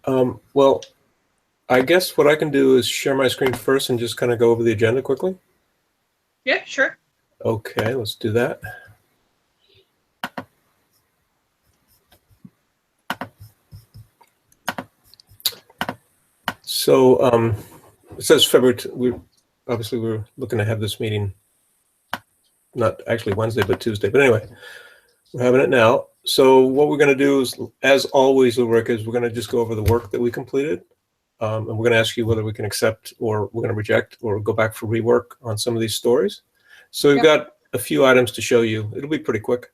Well, I guess what I can do is share my screen first and just kind of go over the agenda quickly. Yeah, sure. Okay, let's do that. So it says February. Obviously we're looking to have this meeting, not actually Wednesday, but Tuesday. But anyway, we're having it now. So what we're going to do is, as always, Ulrika, is we're going to just go over the work that we completed. And we're going to ask you whether we can accept or we're going to reject or go back for rework on some of these stories. So we've got a few items to show you. It'll be pretty quick.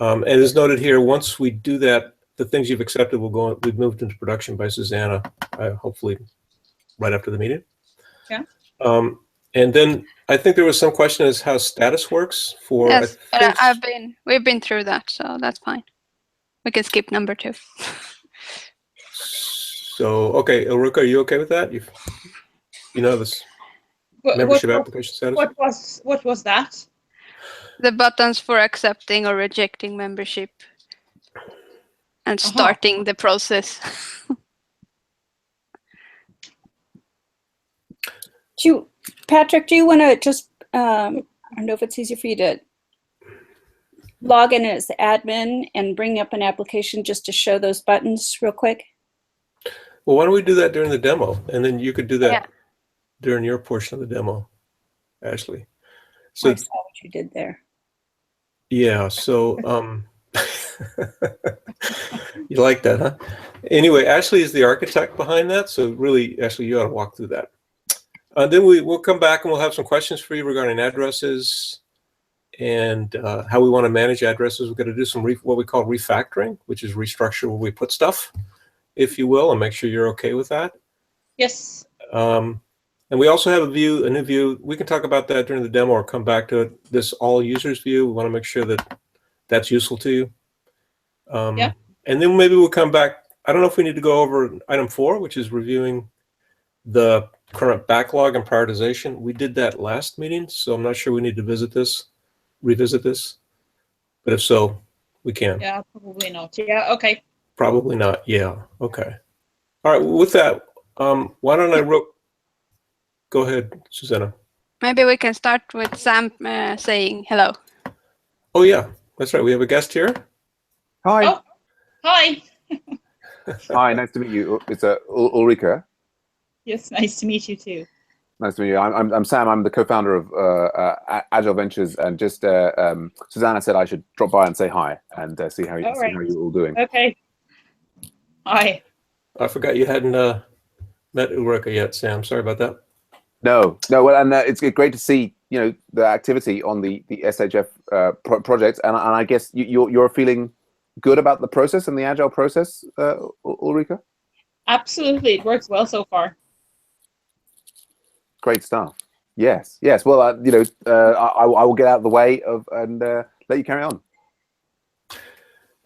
And as noted here, once we do that, the things you've accepted will go. We've moved into production by Susanna, hopefully right after the meeting. Yeah. And then I think there was some question as how status works for. Yes, but we've been through that, so that's fine. We can skip number 2. So, okay, Ulrika, are you okay with that? You know this membership application status? What was that? The buttons for accepting or rejecting membership and starting the process. Patrick, do you want to just, I don't know if it's easier for you to log in as the admin and bring up an application just to show those buttons real quick? Well, why don't we do that during the demo? And then you could do that during your portion of the demo, Ashley. So I saw what you did there. Yeah, so you like that, huh? Anyway, Ashley is the architect behind that, so really, Ashley, you ought to walk through that. Then we'll come back and we'll have some questions for you regarding addresses and how we want to manage addresses. We're going to do some what we call refactoring, which is restructure where we put stuff, if you will, and make sure you're okay with that. Yes. And we also have a new view. We can talk about that during the demo or come back to it. This all users view. We want to make sure that that's useful to you. And then maybe we'll come back. I don't know if we need to go over item 4, which is reviewing the current backlog and prioritization. We did that last meeting, so I'm not sure we need to revisit this. But if so, we can. Yeah, probably not. Yeah, okay. Probably not. Yeah, okay. All right, with that, why don't I go ahead, Susanna. Maybe we can start with Sam saying hello. Oh, yeah, that's right. We have a guest here. Hi. Oh, hi. Hi, nice to meet you. It's Ulrika. Yes, nice to meet you too. Nice to meet you. I'm Sam. I'm the co-founder of Agile Ventures, and just Susanna said I should drop by and say hi and see how you're all doing. Okay. Hi. I forgot you hadn't met Ulrika yet, Sam. Sorry about that. No. Well, and it's great to see the activity on the SHF project, and I guess you're feeling good about the process and the Agile process, Ulrika. Absolutely, it works well so far. Great stuff. Yes. Well, I will get out of the way and let you carry on.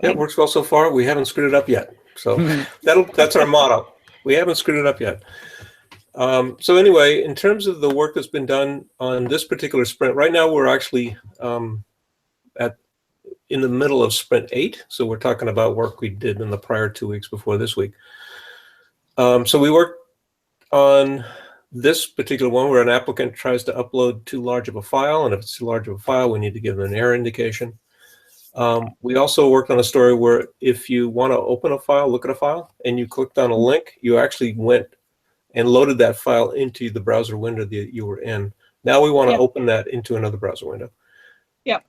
Yeah, it works well so far. We haven't screwed it up yet. So that's our motto. We haven't screwed it up yet. So anyway, in terms of the work that's been done on this particular sprint, right now we're actually in the middle of sprint 8. So we're talking about work we did in the prior 2 weeks before this week. So we worked on this particular one where an applicant tries to upload too large of a file, and if it's too large of a file, we need to give them an error indication. We also worked on a story where if you want to open a file, look at a file, and you clicked on a link, you actually went and loaded that file into the browser window that you were in. Now we want to open that into another browser window. Yeah.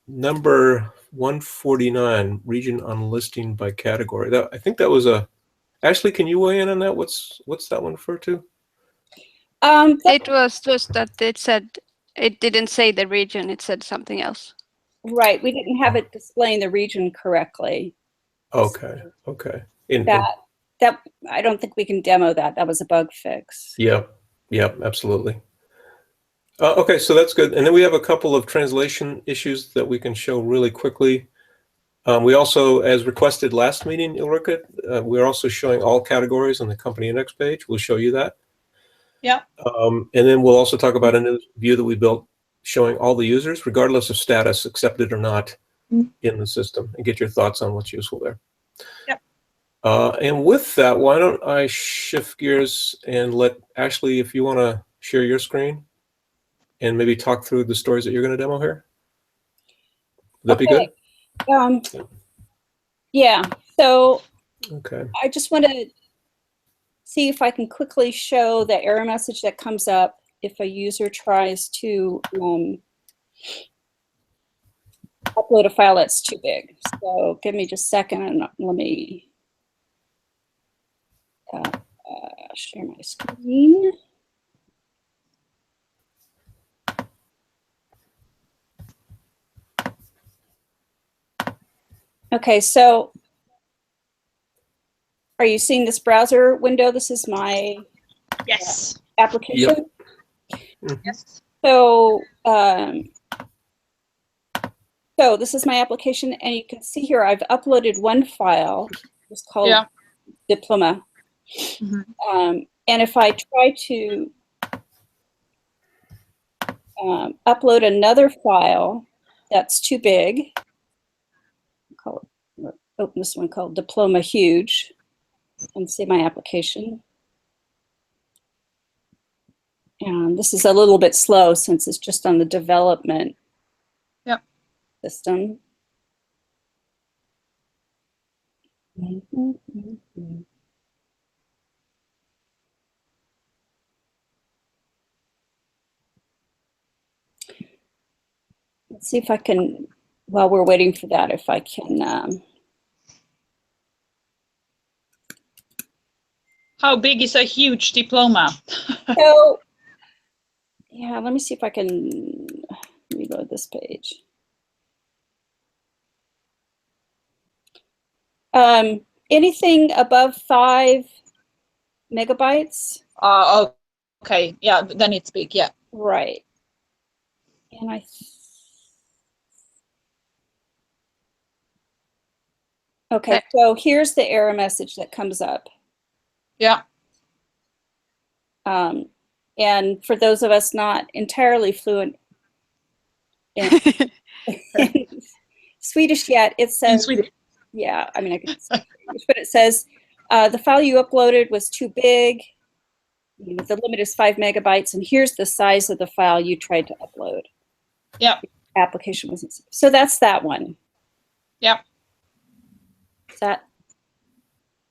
Number 149, region on listing by category. I think that was a. Ashley, can you weigh in on that? What's that one refer to? It was just that it didn't say the region. It said something else. Right. We didn't have it displaying the region correctly. Okay. That I don't think we can demo that. That was a bug fix. Yep, absolutely. Okay, so that's good. And then we have a couple of translation issues that we can show really quickly. We also, as requested last meeting, Ulrika, we're also showing all categories on the company index page. We'll show you that. Yeah. And then we'll also talk about a new view that we built showing all the users, regardless of status, accepted or not, in the system, and get your thoughts on what's useful there. Yep. And with that, why don't I shift gears and let Ashley, if you want to share your screen and maybe talk through the stories that you're going to demo here. Would that be good? Yeah. So Okay. I just want to see if I can quickly show the error message that comes up if a user tries to upload a file that's too big. So give me just a second and let me share my screen. Okay, so are you seeing this browser window? This is my Yes. application. Yep. Yes. So, so this is my application, and you can see here I've uploaded one file. It's called Diploma. Mhm. And if I try to upload another file that's too big, open this one called Diploma Huge, and see my application. And this is a little bit slow since it's just on the development system. Let's see if I can, while we're waiting for that, if I can. How big is a huge diploma? So, yeah, let me see if I can reload this page. Anything above 5 megabytes. Okay. Yeah, then it's big. Yeah. Right. And okay, so here's the error message that comes up. Yeah. And for those of us not entirely fluent in Swedish yet, it says, In Swedish. yeah, I mean, I can speak English, but it says, the file you uploaded was too big. You know, the limit is 5 megabytes, and here's the size of the file you tried to upload. Yeah. The application wasn't. So that's that one. Yeah. Does that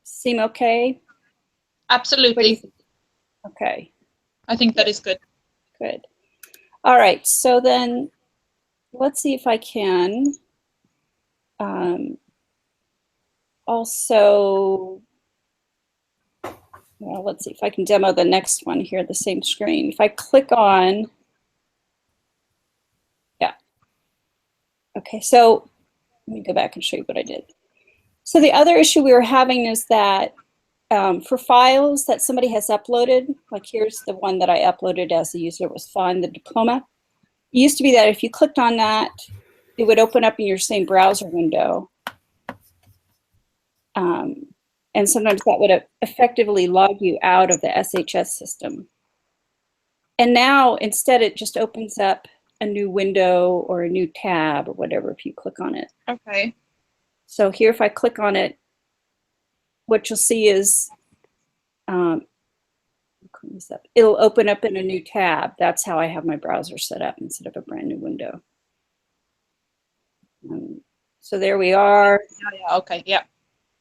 seem okay? Absolutely. Okay. I think that is good. Good. All right. So then let's see if I can also, well, let's see if I can demo the next one here, the same screen. If I click on, yeah. Okay, so let me go back and show you what I did. So the other issue we were having is that for files that somebody has uploaded, like here's the one that I uploaded as a user, it was fine, the diploma. It used to be that if you clicked on that, it would open up in your same browser window. And sometimes that would effectively log you out of the SHF system. And now instead it just opens up a new window or a new tab or whatever if you click on it. Okay. So here if I click on it, what you'll see is it'll open up in a new tab. That's how I have my browser set up instead of a brand new window. So there we are. Yeah, okay, yeah.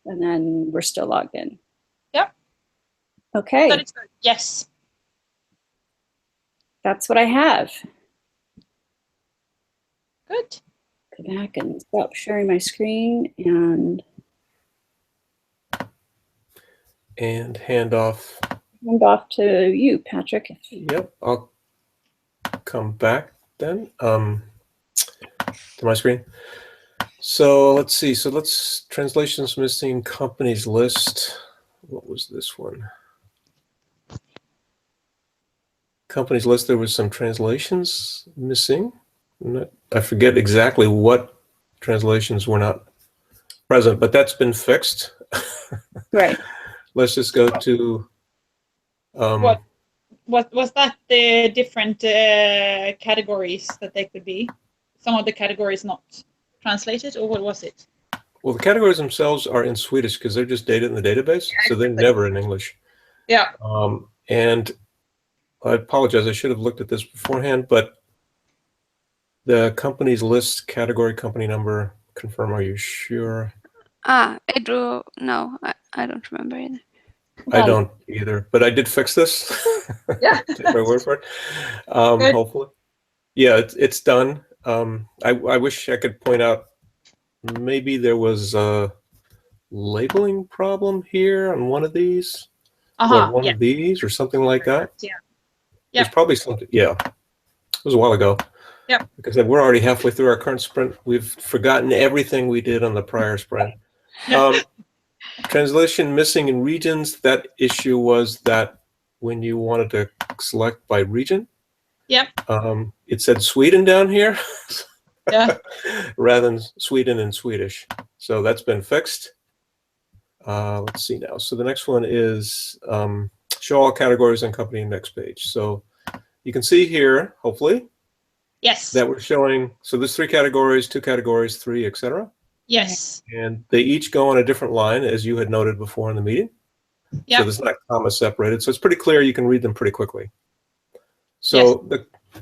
And then we're still logged in. Yep. Okay. That is good. Yes. That's what I have. Good. Go back and stop sharing my screen and hand off to you, Patrick. Yep, I'll come back then to my screen. So let's see. So let's translations missing companies list. What was this one? Companies list. There was some translations missing. I forget exactly what translations were not present, but that's been fixed. Right. Let's just go to. What was that? The different categories that they could be. Some of the categories not translated, or what was it? Well, the categories themselves are in Swedish because they're just data in the database, so they're never in English. Yeah. And I apologize, I should have looked at this beforehand, but the company's list, category, company number, confirm, are you sure? I do. No, I don't remember either. I don't either, but I did fix this. Yeah. Take my word for it. Good. Hopefully. Yeah, it's done. I wish I could point out maybe there was a labeling problem here on one of these, or one Yeah. of these, or something like that. Yeah. There's probably something. Yeah, it was a while ago. Yeah. Like I said, we're already halfway through our current sprint. We've forgotten everything we did on the prior sprint. Translation missing in regions. That issue was that when you wanted to select by region, it said Sweden down here. Yeah. Rather than Sweden in Swedish. So that's been fixed. Let's see now. So the next one is show all categories on company next page. So you can see here, hopefully, Yes. that we're showing, so there's 3 categories, 2 categories, 3, etc. Yes. And they each go on a different line, as you had noted before in the meeting. Yeah. So there's not comma separated. So it's pretty clear. You can read them pretty quickly. So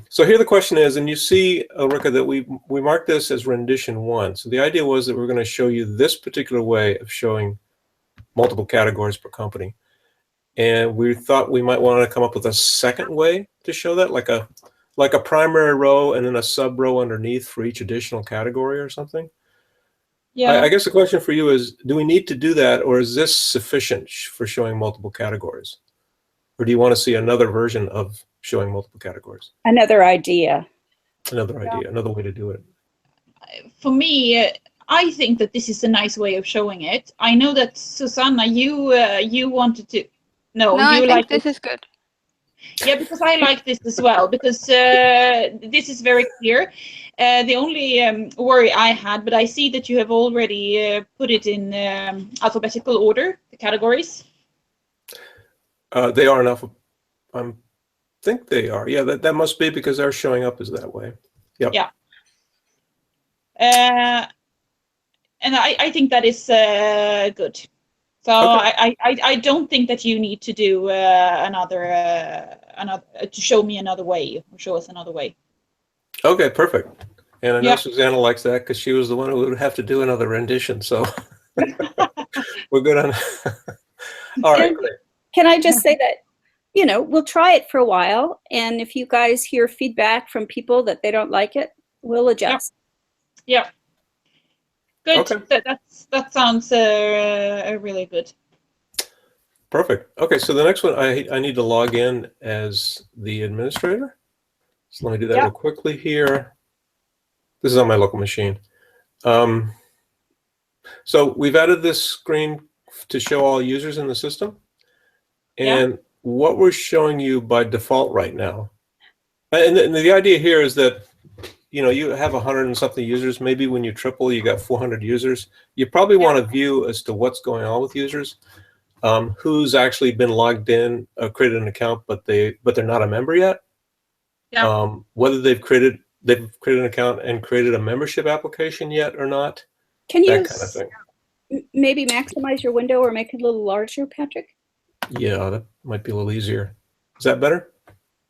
so here the question is, and you see, Ulrika, that we marked this as rendition 1. So the idea was that we're going to show you this particular way of showing multiple categories per company. And we thought we might want to come up with a second way to show that, like a primary row and then a sub row underneath for each additional category or something. Yeah. I guess the question for you is, do we need to do that, or is this sufficient for showing multiple categories? Or do you want to see another version of showing multiple categories? Another idea. Another idea, another way to do it. For me, I think that this is a nice way of showing it. I know that Susanna, you wanted to. No, I you think like this is good. Yeah, because I like this as well, because this is very clear. The only worry I had, but I see that you have already put it in alphabetical order, the categories. They are enough. I think they are. Yeah, that must be because they're showing up as that way. Yep. Yeah. And I think that is good. So Okay. I don't think that you need to do another to show me another way, or show us another way. Okay, perfect. And I know Yeah. Susanna likes that because she was the one who would have to do another rendition. So we're good on. All right. And can I just say that, we'll try it for a while. And if you guys hear feedback from people that they don't like it, we'll adjust. Yeah. Good. Okay. That sounds really good. Perfect. Okay, so the next one, I need to log in as the administrator. So let me do that real quickly here. This is on my local machine. So we've added this screen to show all users in the system. And what we're showing you by default right now, and the idea here is that, you have 100 and something users. Maybe when you triple, you got 400 users. You probably want to view as to what's going on with users, who's actually been logged in, created an account, but they're not a member yet. Yeah. Whether they've created an account and created a membership application yet or not. Can you that kind of thing. Maybe maximize your window or make it a little larger, Patrick? Yeah, that might be a little easier. Is that better?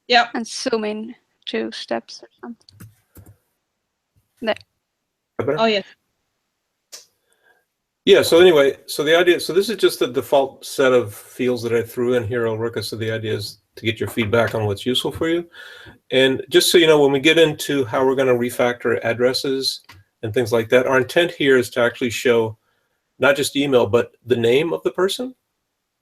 Yeah. And zoom in 2 steps or something. There. Better? Oh yeah. Yeah, so anyway, so the idea, so this is just the default set of fields that I threw in here, Ulrika. So the idea is to get your feedback on what's useful for you. And just so you know, when we get into how we're going to refactor addresses and things like that, our intent here is to actually show not just email, but the name of the person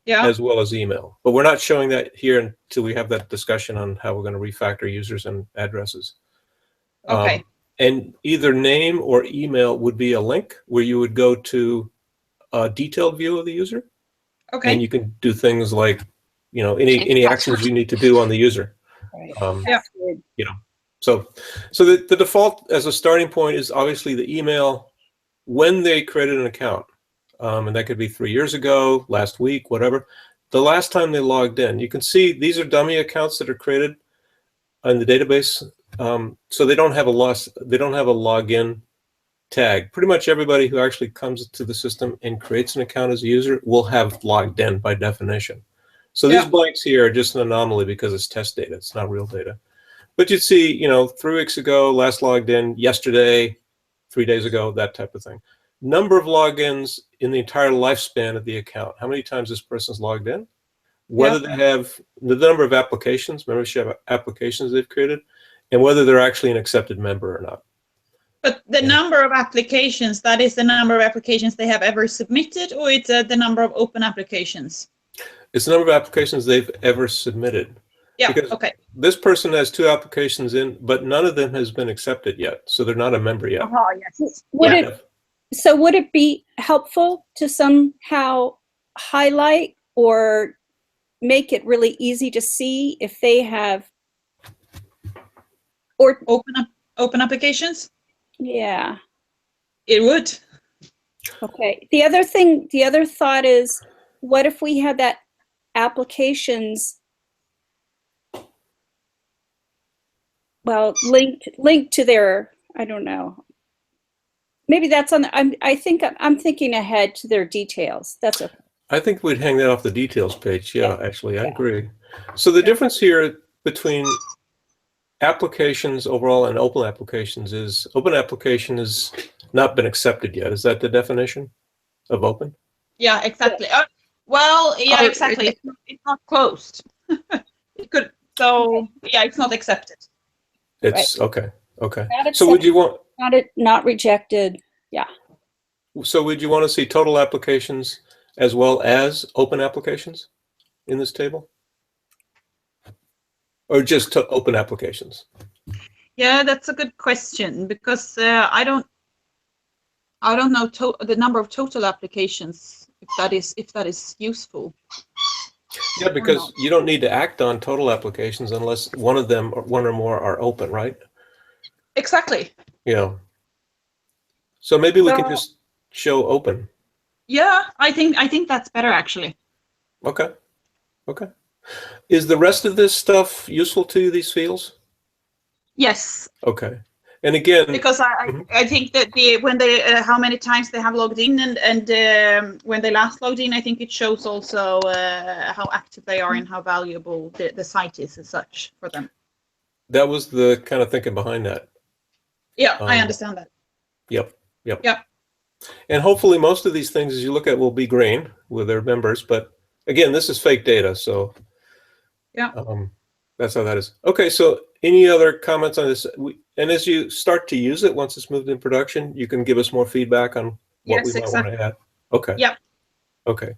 as well as email. But we're not showing that here until we have that discussion on how we're going to refactor users and addresses. Okay. And either name or email would be a link where you would go to a detailed view of the user. Okay. And you can do things like, any actions you need to do on the user. Right. So the default as a starting point is obviously the email when they created an account. And that could be 3 years ago, last week, whatever. The last time they logged in. You can see these are dummy accounts that are created in the database. So they don't have a login tag. Pretty much everybody who actually comes to the system and creates an account as a user will have logged in by definition. So these blanks here are just an anomaly because it's test data. It's not real data. But you'd see, you know, 3 weeks ago, last logged in, yesterday, 3 days ago, that type of thing. Number of logins in the entire lifespan of the account. How many times this person's logged in? Whether they have the number of applications, membership applications they've created, and whether they're actually an accepted member or not. But the number of applications, that is the number of applications they have ever submitted, or it's the number of open applications? It's the number of applications they've ever submitted. Yeah, because okay. This person has 2 applications in, but none of them has been accepted yet. So they're not a member yet. Yes. Would it be helpful to somehow highlight or make it really easy to see if they have, or Open applications? Yeah. It would. Okay. The other thought is, what if we had that applications, well, linked to their, I don't know. Maybe that's on the, I'm thinking ahead to their details. That's okay. I think we'd hang that off the details page. Yeah, actually, I agree. So the difference here between applications overall and open applications is open application has not been accepted yet. Is that the definition of open? Yeah, exactly. Well, yeah, exactly. It's not closed. It could. So yeah, it's not accepted. It's okay. Okay. Not So would you want? Not rejected. Yeah. So would you want to see total applications as well as open applications in this table? Or just to open applications? Yeah, that's a good question, because I don't know the number of total applications, if that is useful. Yeah, because you don't need to act on total applications unless one of them or one or more are open, right? Exactly. Yeah. So maybe we can just show open. Yeah, I think that's better actually. Okay. Okay. Is the rest of this stuff useful to you, these fields? Yes. Okay. And again, because I think that when they how many times they have logged in and when they last logged in, I think it shows also how active they are and how valuable the site is as such for them. that was the kind of thinking behind that. Yeah, I understand that. Yep. Yep. Yep. And hopefully most of these things as you look at will be green with their members, but again, this is fake data, so yeah, that's how that is. Okay, so any other comments on this? And as you start to use it, once it's moved in production, you can give us more feedback on what we might want to add. Okay. Yeah. Okay.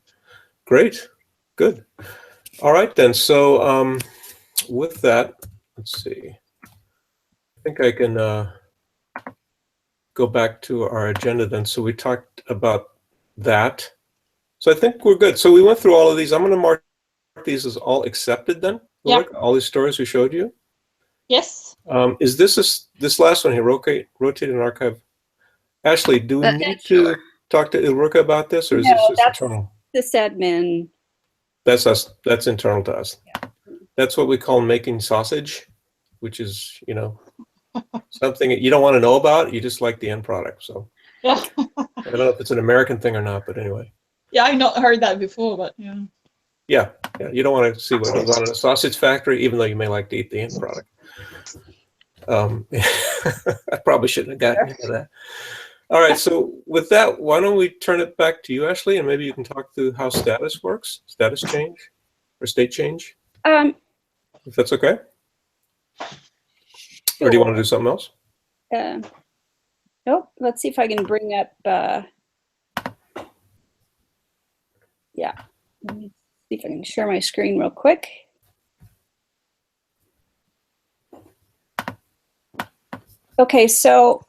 Great. Good. All right then. So with that, let's see. I think I can go back to our agenda then. So we talked about that. So I think we're good. So we went through all of these. I'm going to mark these as all accepted then. Yeah. All these stories we showed you. Yes. Is this last one here, rotate and archive? Ashley, do we need to talk to Ulrika about this, or is this just internal? This admin. That's us. That's internal to us. Yeah. That's what we call making sausage, which is, you know, something that you don't want to know about. You just like the end product. So yeah. I don't know if it's an American thing or not, but anyway. Yeah, I've not heard that before, but yeah. Yeah, you don't want to see what goes on in a sausage factory, even though you may like to eat the end product. I probably shouldn't have gotten into that. All right, so with that, why don't we turn it back to you, Ashley, and maybe you can talk through how status works, status change or state change, if that's okay. Or do you want to do something else? Nope. Let's see if I can bring up. Yeah. Let me see if I can share my screen real quick. Okay, so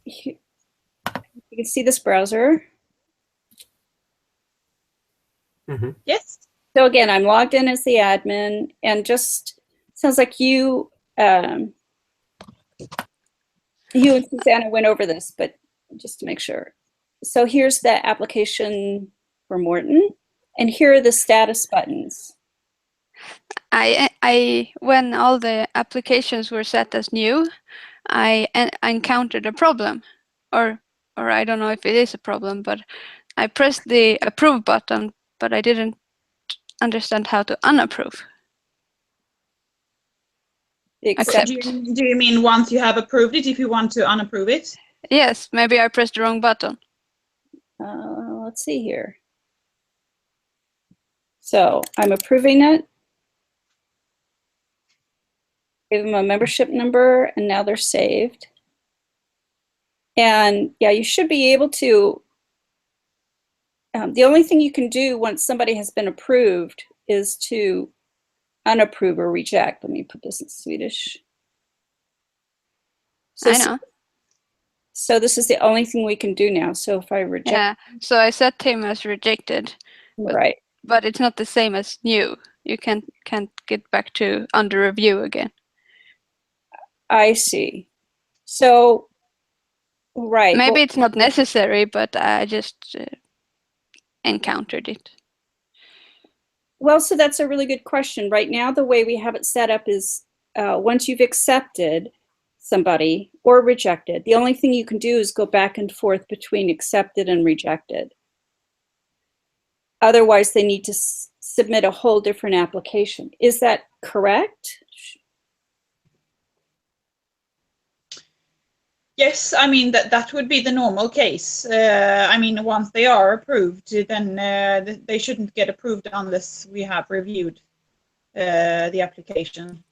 you can see this browser. Mm-hmm. Yes. So again, I'm logged in as the admin, and just sounds like you and Susanna went over this, but just to make sure. So here's the application for Morton, and here are the status buttons. When all the applications were set as new, I encountered a problem or I don't know if it is a problem, but I pressed the approve button, but I didn't understand how to unapprove. Accept. Do you mean once you have approved it, if you want to unapprove it? Yes, maybe I pressed the wrong button. Let's see here. So I'm approving it. Give them a membership number, and now they're saved. And yeah, you should be able to. The only thing you can do once somebody has been approved is to unapprove or reject. Let me put this in Swedish. So, I know. So this is the only thing we can do now. So if I reject. Yeah, so I set him as rejected. Right. But it's not the same as new. You can't get back to under review again. I see. So, right. Maybe Well, it's not necessary, but I just encountered it. well, so that's a really good question. Right now, the way we have it set up is once you've accepted somebody or rejected, the only thing you can do is go back and forth between accepted and rejected. Otherwise, they need to submit a whole different application. Is that correct? Yes, I mean that would be the normal case. I mean, once they are approved, then they shouldn't get approved unless we have reviewed the application.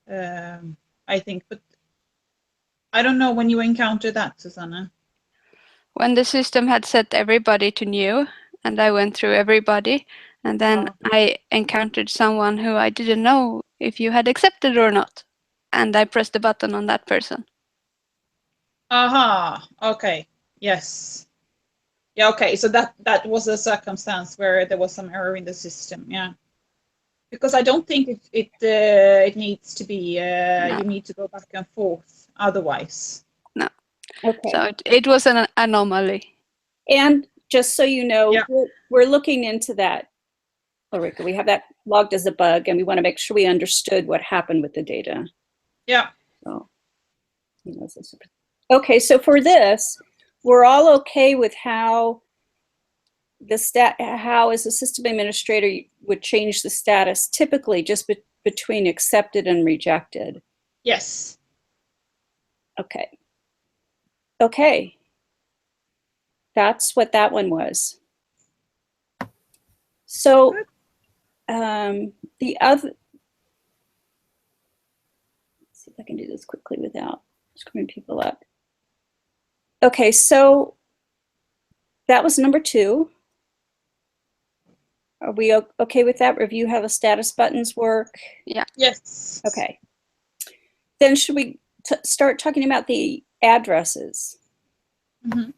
I think, but I don't know when you encounter that, Susanna. When the system had set everybody to new, and I went through everybody, and then I encountered someone who I didn't know if you had accepted or not, and I pressed the button on that person. Aha. Okay. Yes. Yeah. Okay. So that was a circumstance where there was some error in the system. Yeah. Because I don't think it needs to be. No. You need to go back and forth otherwise. No. Okay. So it was an anomaly. And just so you know, Yeah. we're looking into that, Ulrika. We have that logged as a bug, and we want to make sure we understood what happened with the data. Yeah. So, okay, so for this, we're all okay with how how as a system administrator you would change the status typically just between accepted and rejected. Yes. Okay. Okay. That's what that one was. So the other, let's see if I can do this quickly without screwing people up. Okay, so that was number 2. Are we okay with that? Review how the status buttons work? Yeah. Yes. Okay. Then should we start talking about the addresses? Mm-hmm.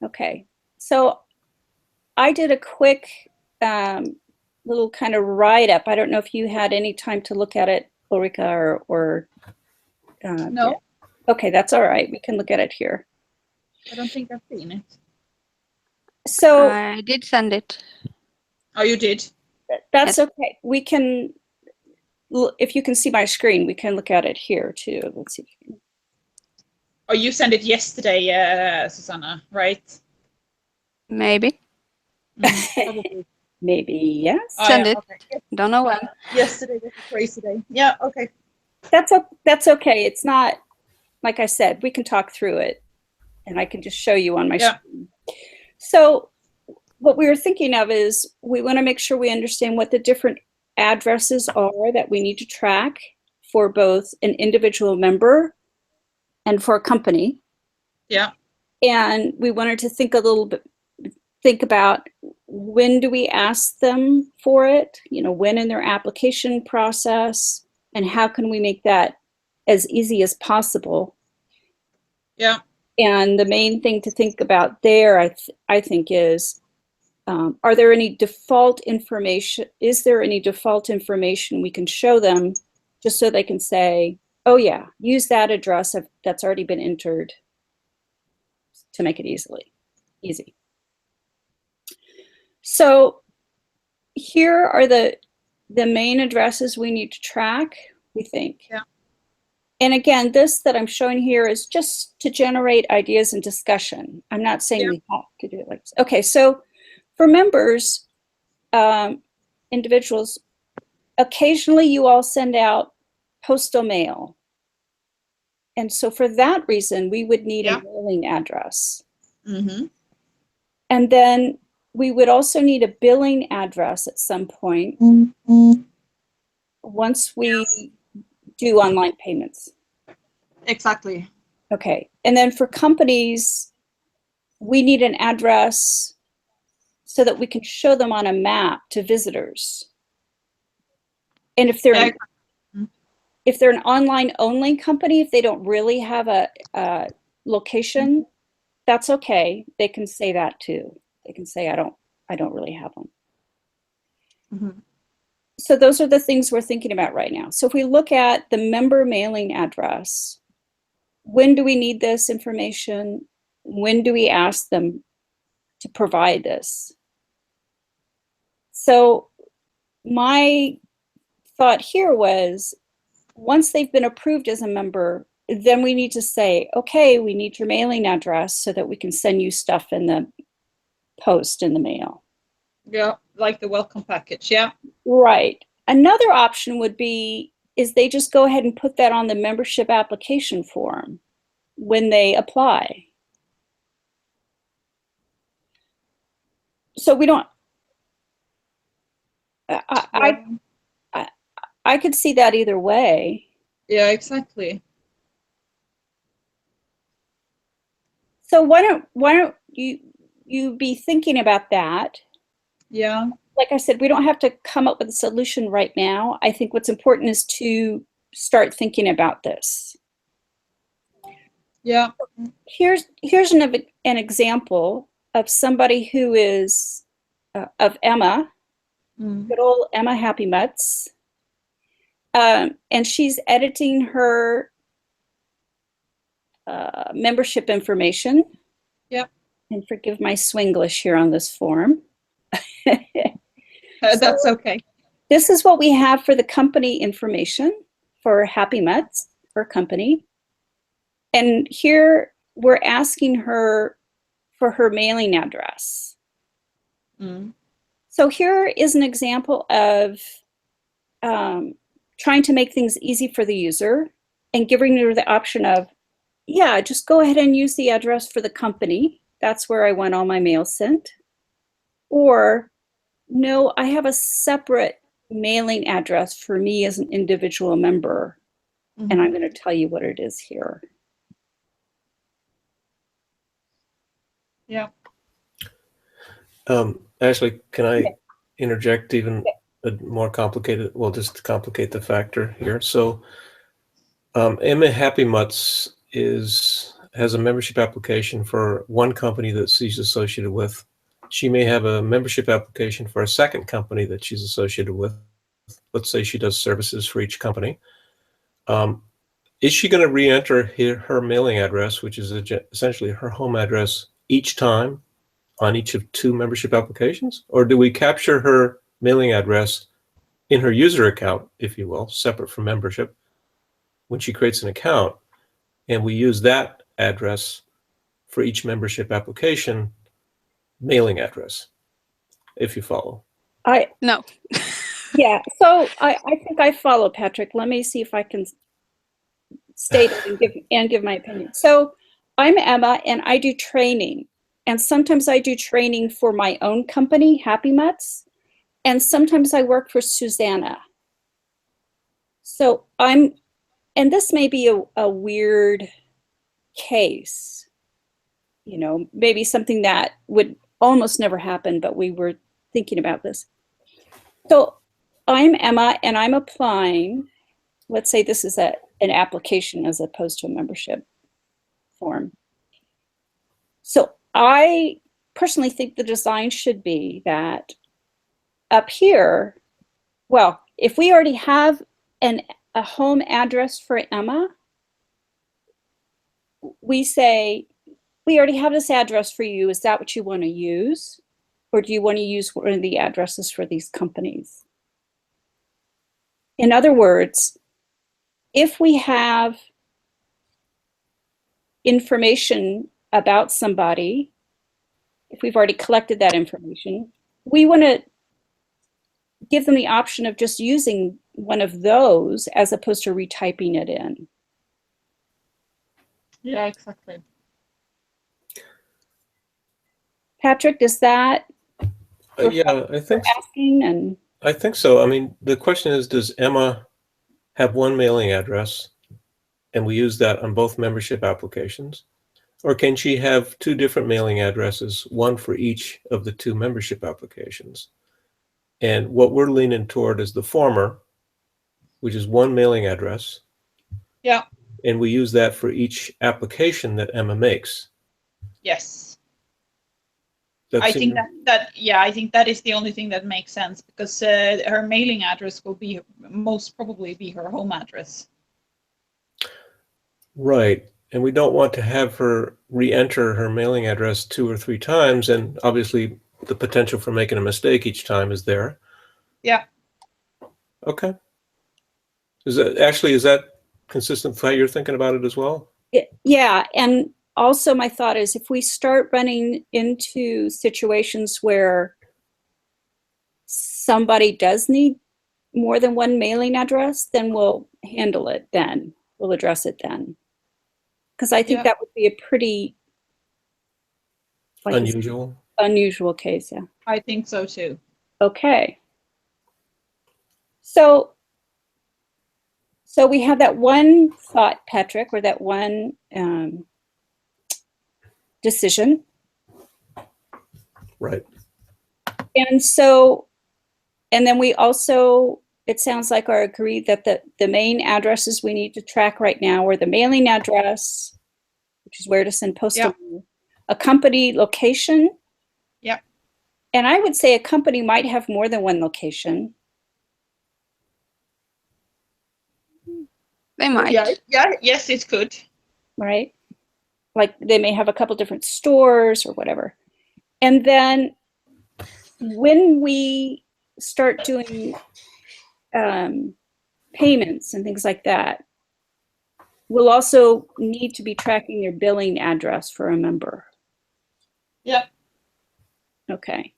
Okay. So I did a quick little kind of write-up. I don't know if you had any time to look at it, Ulrika, or No. yeah. Okay, that's all right. We can look at it here. I don't think I've seen it. So I did send it. Oh, you did? that's Yes. okay. We can, if you can see my screen, we can look at it here too. Let's see. Oh, you sent it yesterday, Susanna, right? Maybe. Probably. Maybe yes. Oh, Send yeah, it. okay. Don't know when. Yesterday was a crazy day. Yeah. Okay. That's okay. It's not, like I said, we can talk through it, and I can just show you on my screen. So what we were thinking of is we want to make sure we understand what the different addresses are that we need to track for both an individual member and for a company. Yeah. And we wanted to think about when do we ask them for it, when in their application process, and how can we make that as easy as possible. Yeah. And the main thing to think about there, I think, is are there any default information? Is there any default information we can show them just so they can say, oh yeah, use that address that's already been entered to make it easy. So here are the main addresses we need to track, we think. Yeah. And again, this that I'm showing here is just to generate ideas and discussion. I'm not saying we have to do it like this. Okay, so for members, individuals, occasionally you all send out postal mail. And so for that reason, we would need a mailing address. Mm-hmm. And then we would also need a billing address at some point once we do online payments. Exactly. Okay, and then for companies, we need an address so that we can show them on a map to visitors. And if they're an online only company, if they don't really have a location, that's okay. They can say that too. They can say, I don't really have one. Mm-hmm. So those are the things we're thinking about right now. So if we look at the member mailing address, when do we need this information? When do we ask them to provide this? So my thought here was, once they've been approved as a member, then we need to say, okay, we need your mailing address so that we can send you stuff in the post in the mail. Yeah, like the welcome package. Yeah. Right. Another option would be is they just go ahead and put that on the membership application form when they apply. So we don't. I could see that either way. Yeah, exactly. So why don't you be thinking about that? Yeah. Like I said, we don't have to come up with a solution right now. I think what's important is to start thinking about this. Yeah. Here's an example of somebody who is of Emma, good old Emma Happy Mutts, and she's editing her membership information. Yep. And forgive my Swinglish here on this form. That's okay. This is what we have for the company information for Happy Mutts, her company. And here we're asking her for her mailing address. So here is an example of trying to make things easy for the user and giving her the option of, yeah, just go ahead and use the address for the company. That's where I want all my mail sent. Or, no, I have a separate mailing address for me as an individual member, and I'm going to tell you what it is here. Yeah. Ashley, can I interject even a more complicated, well, just to complicate the factor here. So Emma Happy Mutts has a membership application for one company that she's associated with. She may have a membership application for a second company that she's associated with. Let's say she does services for each company. Is she going to re-enter her mailing address, which is essentially her home address, each time on each of two membership applications? Or do we capture her mailing address in her user account, if you will, separate from membership, when she creates an account, and we use that address for each membership application mailing address, if you follow? No. Yeah, so I think I follow, Patrick. Let me see if I can state it and give my opinion. So I'm Emma, and I do training. And sometimes I do training for my own company, Happy Mutts, and sometimes I work for Susanna. So and this may be a weird case, you know, maybe something that would almost never happen, but we were thinking about this. So I'm Emma, and I'm applying. Let's say this is an application as opposed to a membership form. So I personally think the design should be that up here, well, if we already have a home address for Emma, we say, we already have this address for you. Is that what you want to use? Or do you want to use one of the addresses for these companies? In other words, if we have information about somebody, if we've already collected that information, we want to give them the option of just using one of those as opposed to retyping it in. Yeah, exactly. Patrick, does that Yeah, I think asking? And I think so. I mean, the question is, does Emma have one mailing address and we use that on both membership applications? Or can she have two different mailing addresses, one for each of the two membership applications? And what we're leaning toward is the former, which is one mailing address. Yeah. And we use that for each application that Emma makes. Yes. That I seem- think I think that is the only thing that makes sense, because her mailing address will be most probably be her home address. Right. And we don't want to have her re-enter her mailing address 2 or 3 times. And obviously the potential for making a mistake each time is there. Yeah. Okay. Is that consistent with how you're thinking about it as well? yeah, and also my thought is if we start running into situations where somebody does need more than one mailing address, then we'll handle it then. We'll address it then. Because I think Yeah. that would be a pretty Unusual. case, yeah. I think so too. Okay. So we have that one thought, Patrick, or that one decision. Right. And then we also, it sounds like, are agreed that the main addresses we need to track right now are the mailing address, which is where to send postal, a company location. Yep. And I would say a company might have more than one location. They might. Yeah. Yes, it could. Right? Like they may have a couple different stores or whatever. And then when we start doing payments and things like that, we'll also need to be tracking their billing address for a member. Yep. Okay.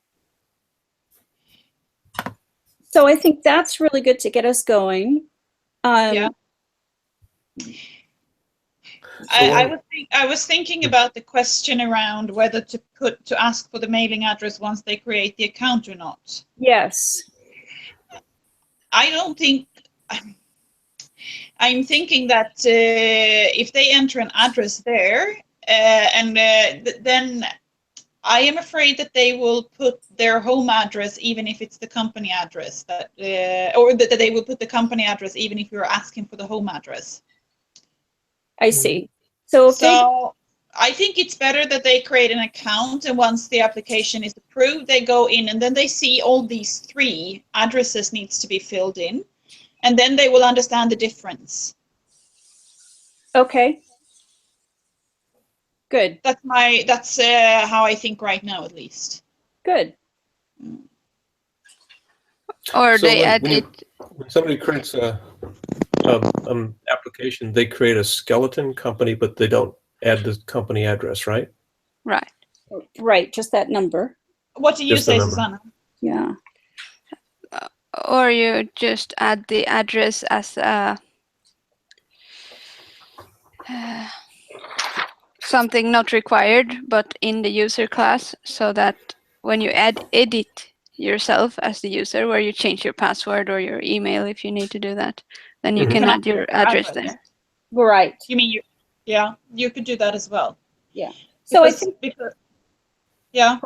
So I think that's really good to get us going. Yeah. I was thinking about the question around whether to ask for the mailing address once they create the account or not. Yes. I don't think. I'm thinking that if they enter an address there, then I am afraid that they will put their home address, even if it's the company address, or that they will put the company address even if you're asking for the home address. I see. So I think it's better that they create an account, and once the application is approved, they go in and then they see all these 3 addresses needs to be filled in, and then they will understand the difference. Okay. Good. That's how I think right now, at least. Good. Or So they add it. when somebody creates a application, they create a skeleton company, but they don't add the company address, right? Right. Right. Just that number. What do you Just the say, number. Susanna? Yeah. Or you just add the address as a something not required, but in the user class, so that when you edit yourself as the user, where you change your password or your email, if you need to do that, then you can add your address there. Right. You mean you could do that as well. Yeah. So yeah.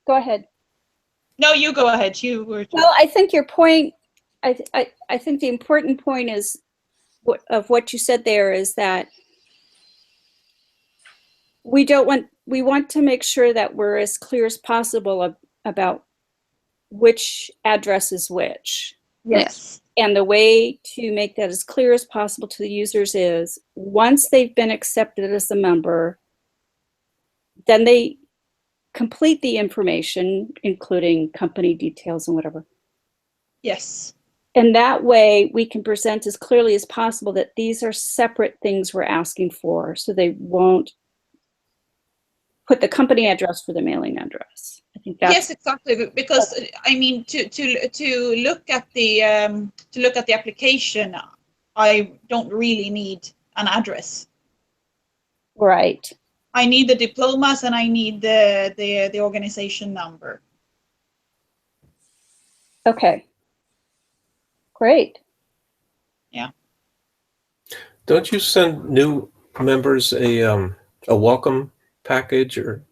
Go ahead. No, you go ahead. You were. Well, I think your point. I think the important point is what you said there is that we want to make sure that we're as clear as possible about which address is which. Yes. And the way to make that as clear as possible to the users is once they've been accepted as a member, then they complete the information, including company details and whatever. Yes. And that way we can present as clearly as possible that these are separate things we're asking for, so they won't put the company address for the mailing address. I think that's Yes, exactly. Because I mean, to look at the application, I don't really need an address. right. I need the diplomas and I need the organization number. Okay. Great. Don't you send new members a welcome package or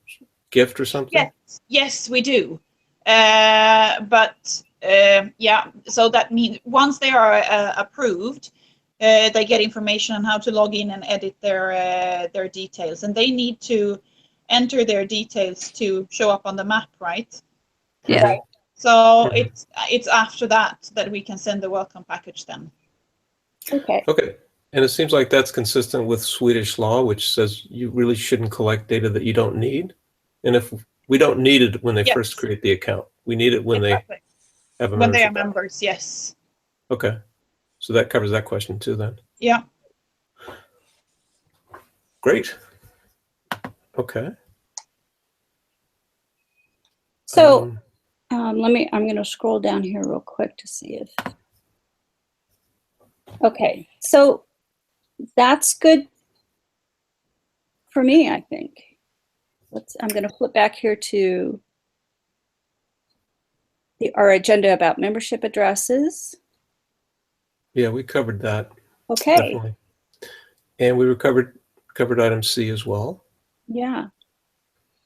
gift or something? Yes, we do. But yeah, so that means once they are approved, they get information on how to log in and edit their details, and they need to enter their details to show up on the map, right? Yes. Right. So Mhm. it's after that we can send the welcome package then. Okay. Okay. And it seems like that's consistent with Swedish law, which says you really shouldn't collect data that you don't need. And if we don't need it when they Yes. first create the account, we need it when Exactly. they have a When they are membership. members, yes. Okay. So that covers that question too then. Yeah. Great. Okay. So Um, I'm going to scroll down here real quick to see if. Okay. So that's good for me, I think. I'm going to flip back here to our agenda about membership addresses. yeah, we covered that. Okay. Definitely. And we covered item C as well. Yeah.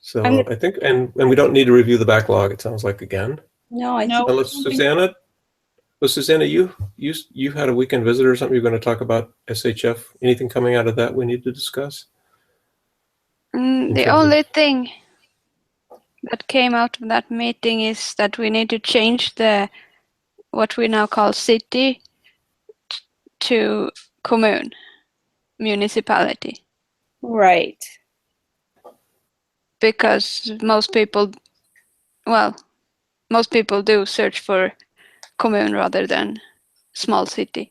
So I'm I think, and we don't need to review the backlog, it sounds like, again. No, I No. Unless Susanna, you had a weekend visitor or something, you're going to talk about SHF, anything coming out of that we need to discuss? The terms of- only thing that came out of that meeting is that we need to change what we now call city to kommun, municipality, right. because most people do search for kommun rather than small city.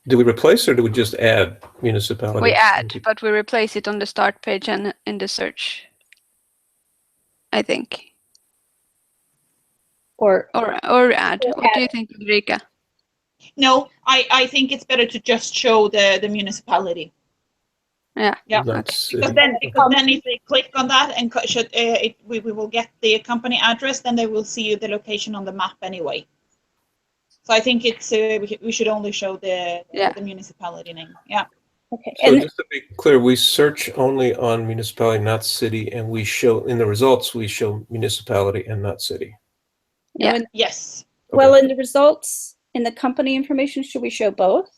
Do we replace or do we just add municipality? We add, but we replace it on the start page and in the search, I think. Or add. Or What do add. you think, Ulrika? No, I think it's better to just show the municipality. Yeah. Yeah. That's Because it. then if they click on that and we will get the company address, then they will see the location on the map anyway. So I think it's we should only show the municipality name. Yeah. okay. So And just to be clear, we search only on municipality, not city, and we show in the results, we show municipality and not city. Yeah. Yes. well, in the results, in the company information, should we show both?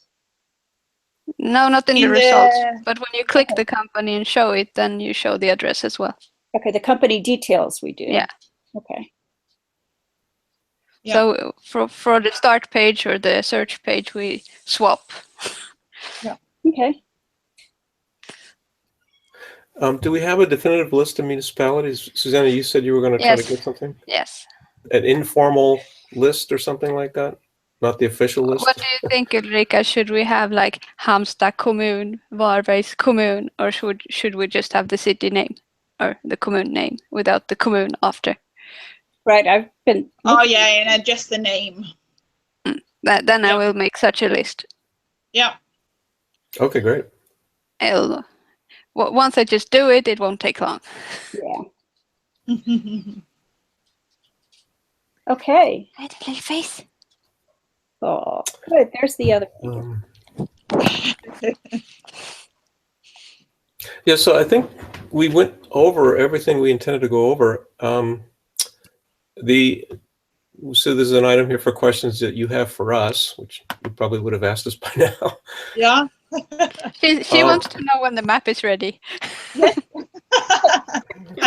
No, not in the In results. the- But when you click the company and show it, then you show the address as well. Okay, the company details we do. Yeah. Okay. Yeah. So for the start page or the search page, we swap. Okay. Do we have a definitive list of municipalities? Susanna, you said you were going to try to Yes. get something? Yes. An informal list or something like that? Not the official list? What do you think, Ulrika? Should we have like Halmstad kommun, Varbergs kommun, or should we just have the city name or the kommun name without the kommun after? Right. I've been. Oh yeah, and just the name. Then I Yeah. will make such a list. Yeah. Okay, great. Once I just do it, it won't take long. Yeah. Okay. Right, little face. Oh, good. There's the other. Yeah, so I think we went over everything we intended to go over. So there's an item here for questions that you have for us, which you probably would have asked us by now. Yeah. She wants to know when the map is ready. I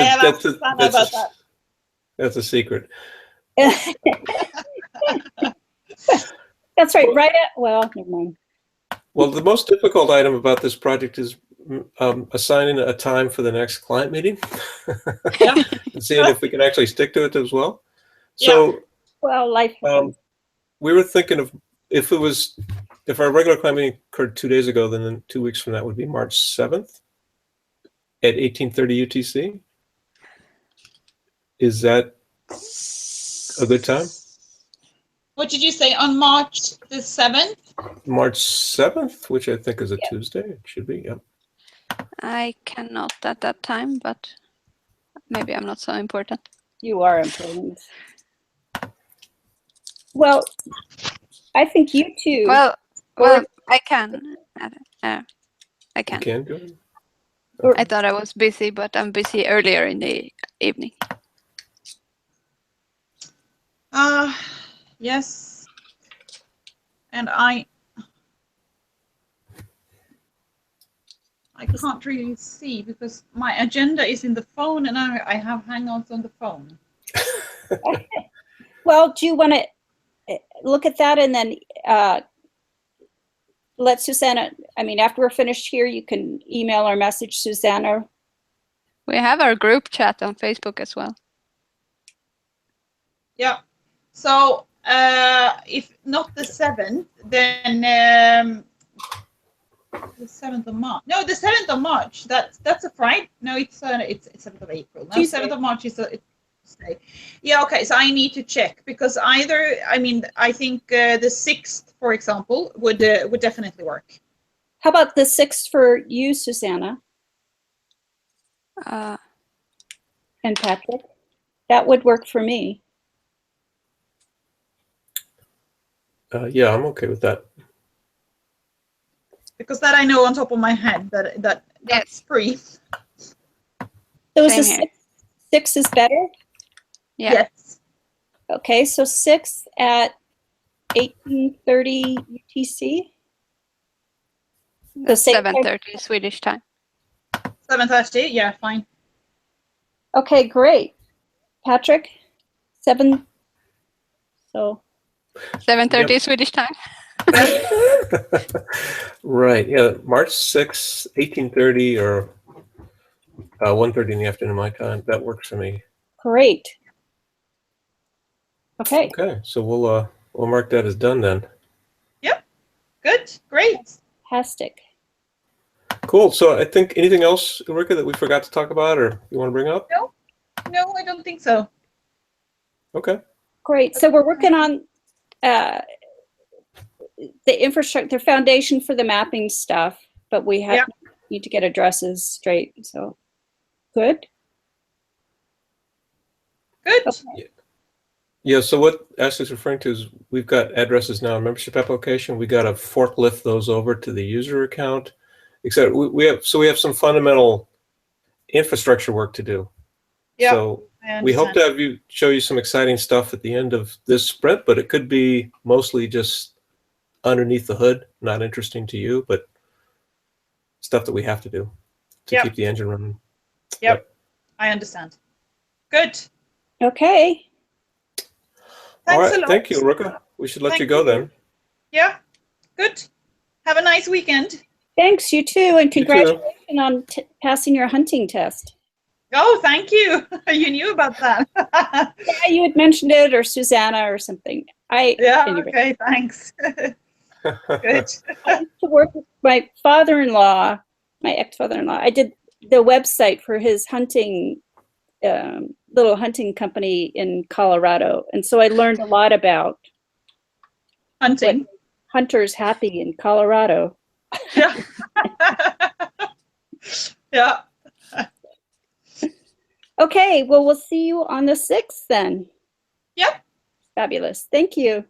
have asked Susanna about that. That's a secret. That's right. Right at, well, never mind. Well, the most difficult item about this project is assigning a time for the next client meeting Yeah. and seeing if we can actually stick to it as well. So Well, life. we were thinking of if our regular client meeting occurred 2 days ago, then 2 weeks from that would be March 7th at 18:30 UTC. Is that a good time? What did you say, on March the 7th? March 7th, which I think is a Tuesday. It should be, yeah. I cannot at that time, but maybe I'm not so important. You are important. Well, I think you two. Well, Or- I can. I You can. can do it. I thought I was busy, but I'm busy earlier in the evening. Yes. And I can't really see because my agenda is in the phone and I have Hangouts on the phone. Well, do you want to look at that and then let Susanna, I mean, after we're finished here, you can email or message Susanna. We have our group chat on Facebook as well. Yeah. So if not the 7th, then the 7th of March. No, the 7th of March. That's a Friday. No, it's 7th of April. No, Tuesday. 7th of March is a Tuesday. Yeah. Okay. So I need to check because I think the 6th, for example, would definitely work. How about the 6th for you, Susanna and Patrick? That would work for me. Yeah, I'm okay with that. Because that I know on top of my head that's free. So is Same the 6 is better? Yeah. Yes. Okay, so 6 at 18:30 UTC. That's same time? 7:30 Swedish time. 7:30. Yeah, fine. Okay, great. Patrick, 7. So 7:30 Yep. Swedish time. Right. Yeah. March 6th, 18:30 or 1:30 in the afternoon my time. That works for me. great. Okay. Okay. So we'll mark that as done then. Yep. Good. Great. Fantastic. Cool. So I think anything else, Ulrika, that we forgot to talk about or you want to bring up? No, I don't think so. Okay. Great. So we're working on the infrastructure, the foundation for the mapping stuff, but we need to get addresses straight. So good. Good. Okay. Yeah. So what Ashley's referring to is we've got addresses now in membership application. We got to forklift those over to the user account, except we have some fundamental infrastructure work to do. Yeah. So we hope to have show you some exciting stuff at the end of this sprint, but it could be mostly just underneath the hood, not interesting to you, but stuff that we have to do to keep the engine running. Yep. I understand. Good. Okay. All Thanks a right. lot. Thank you, Ulrika. We should let you go then. Yeah. Good. Have a nice weekend. Thanks, you too, and You too. congratulations on passing your hunting test. Oh, thank you. You knew about that. Yeah, you had mentioned it, or Susanna, or something. Anyway. Okay, thanks. Good. I used to work with my father-in-law, my ex-father-in-law. I did the website for his hunting, little hunting company in Colorado. And so I learned a lot about Hunting. what hunters happy in Colorado. Yeah. Yeah. Okay, well, we'll see you on the 6th then. Yep. Fabulous. Thank you.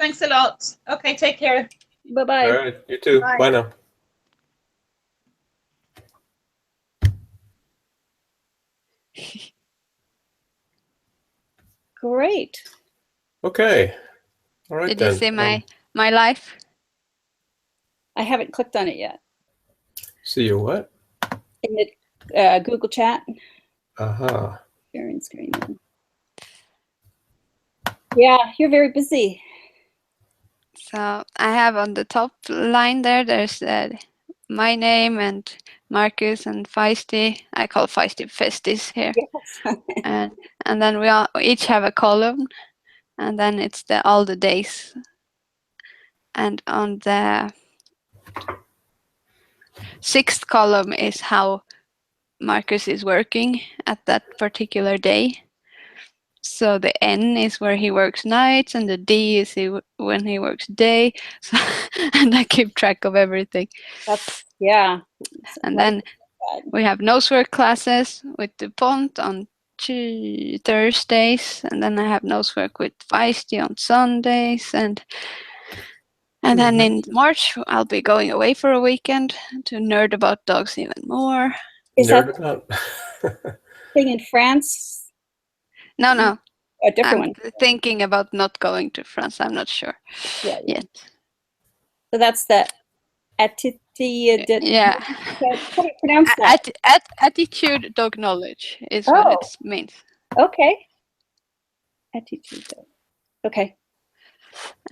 Thanks a lot. Okay, take care. Bye-bye. All right. You too. Bye. Bye now. Great. Okay. All right. Did then. you see my life? I haven't clicked on it yet. See you what? In the Google chat. Uh-huh. Sharing screen. Yeah, you're very busy. So I have on the top line there's my name and Marcus and Feisty. I call Feisty Festis here. Yes. And then we each have a column, and then it's all the days. And on the 6th column is how Marcus is working at that particular day. So the N is where he works nights, and the D is when he works day. So, and I keep track of everything. That's, yeah. And Like then that. we have nosework classes with DuPont on Thursdays, and then I have nosework with Feisty on Sundays, and then in March I'll be going away for a weekend to nerd about dogs even more. Is Nerd that about. thing in France? No, A different I'm one. thinking about not going to France. I'm not sure Yeah. yet. So that's the attitude. Yeah. How do you pronounce that? Attitude dog knowledge is what Oh. it means. Okay. Attitude. Okay.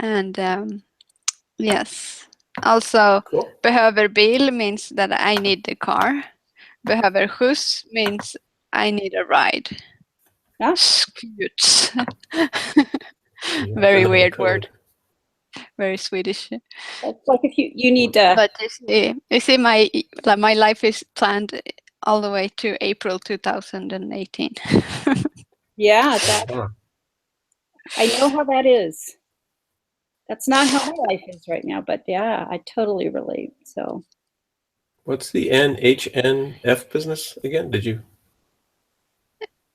And yes, also Cool. behöver bil means that I need the car. Behöver skjuts means I need a ride. Ah. Skjuts. You have Very to know the weird code. word. Very Swedish. It's like if you need to. But you see my life is planned all the way to April 2018. Yeah, that Huh. I know how that is. That's not how my life is right now, but yeah, I totally relate. So What's the NHNF business again? Did you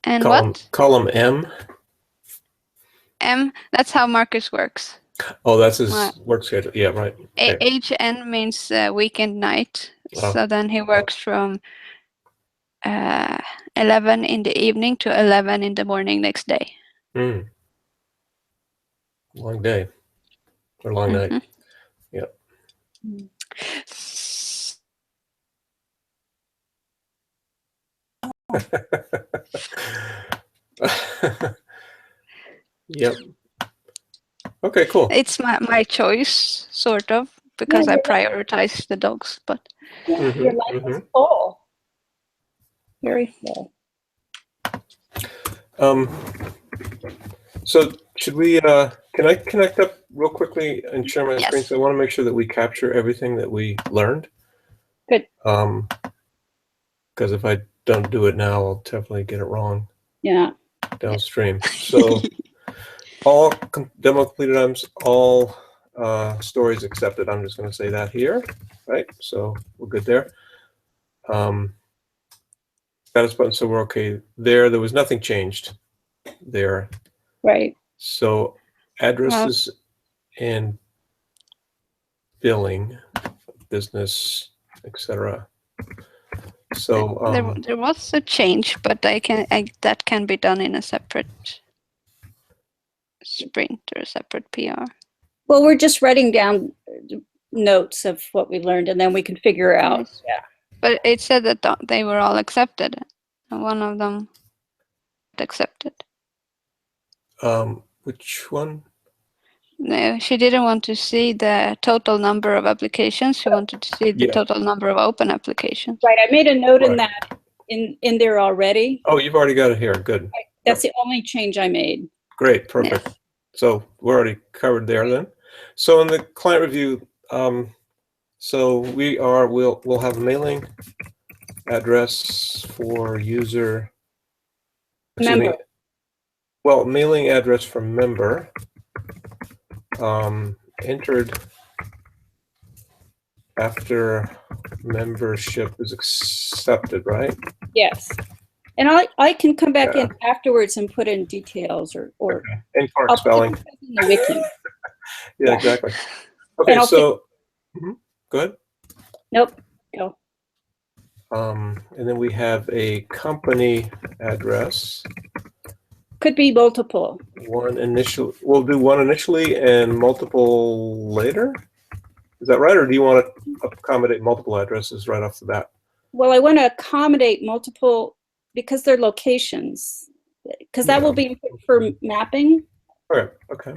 And column what? column M? M, that's how Marcus works. Oh, that's his My- work schedule. Yeah, right. Okay. HN means weekend night. Oh. So then he works from 11 in the evening to 11 in the morning next day. Mm. Long day or long night. Mhm. Yeah. Yep. Okay, cool. It's my choice, sort of, because I prioritize the dogs. But yeah, Mhm, your life is mhm. full. Very full. So should we, can I connect up real quickly and share my screen? Yes. So I want to make sure that we capture everything that we learned. Good. Because if I don't do it now, I'll definitely get it wrong Yeah. downstream. So all demo completed items, all stories accepted. I'm just going to say that here, right? So we're good there. Status button, so we're okay there. There was nothing changed there. Right. So addresses and billing, business, etc. So there was a change, but that can be done in a separate sprint or a separate PR. Well, we're just writing down notes of what we learned, and then we can figure out. Yes. But it said that they were all accepted, and one of them accepted. which one? No, she didn't want to see the total number of applications. She wanted to see the Yeah. total number of open applications. Right. I made a note in Right. that in there already. Oh, you've already got it here. Good. That's the only change I made. Great. Perfect. So we're already covered there then. So in the client review, so we'll have a mailing address for user. Member. Well, mailing address for member entered after membership is accepted, right? Yes. And I can come back in afterwards and put in details or Okay. And correct I'll spelling. put it in the wiki. Yeah, Yeah. exactly. Okay, And I'll so go ahead. Nope. Go. And then we have a company address. Could be multiple. One initial. We'll do one initially and multiple later. Is that right, or do you want to accommodate multiple addresses right off the bat? Well, I want to accommodate multiple because they're locations. Because that will be for mapping. Okay. Okay.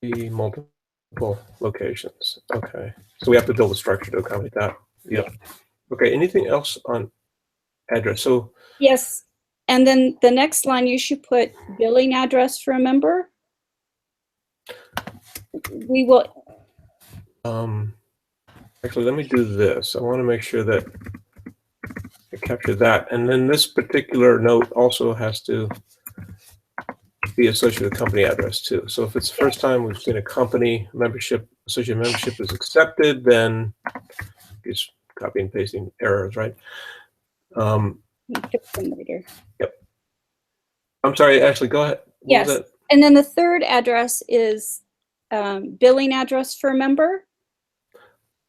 The multiple locations. Okay. So we have to build a structure to accommodate that. Yep. Okay. Anything else on address? So Yes. And then the next line, you should put billing address for a member. We will. actually, let me do this. I want to make sure that I capture that. And then this particular note also has to be associated with company address too. So if it's the first time we've seen a company membership, associated membership is accepted, then it's copy and pasting errors, right? Fix them later. Yep. I'm sorry, Ashley, go ahead. What Yes. was that? And then the third address is billing address for a member.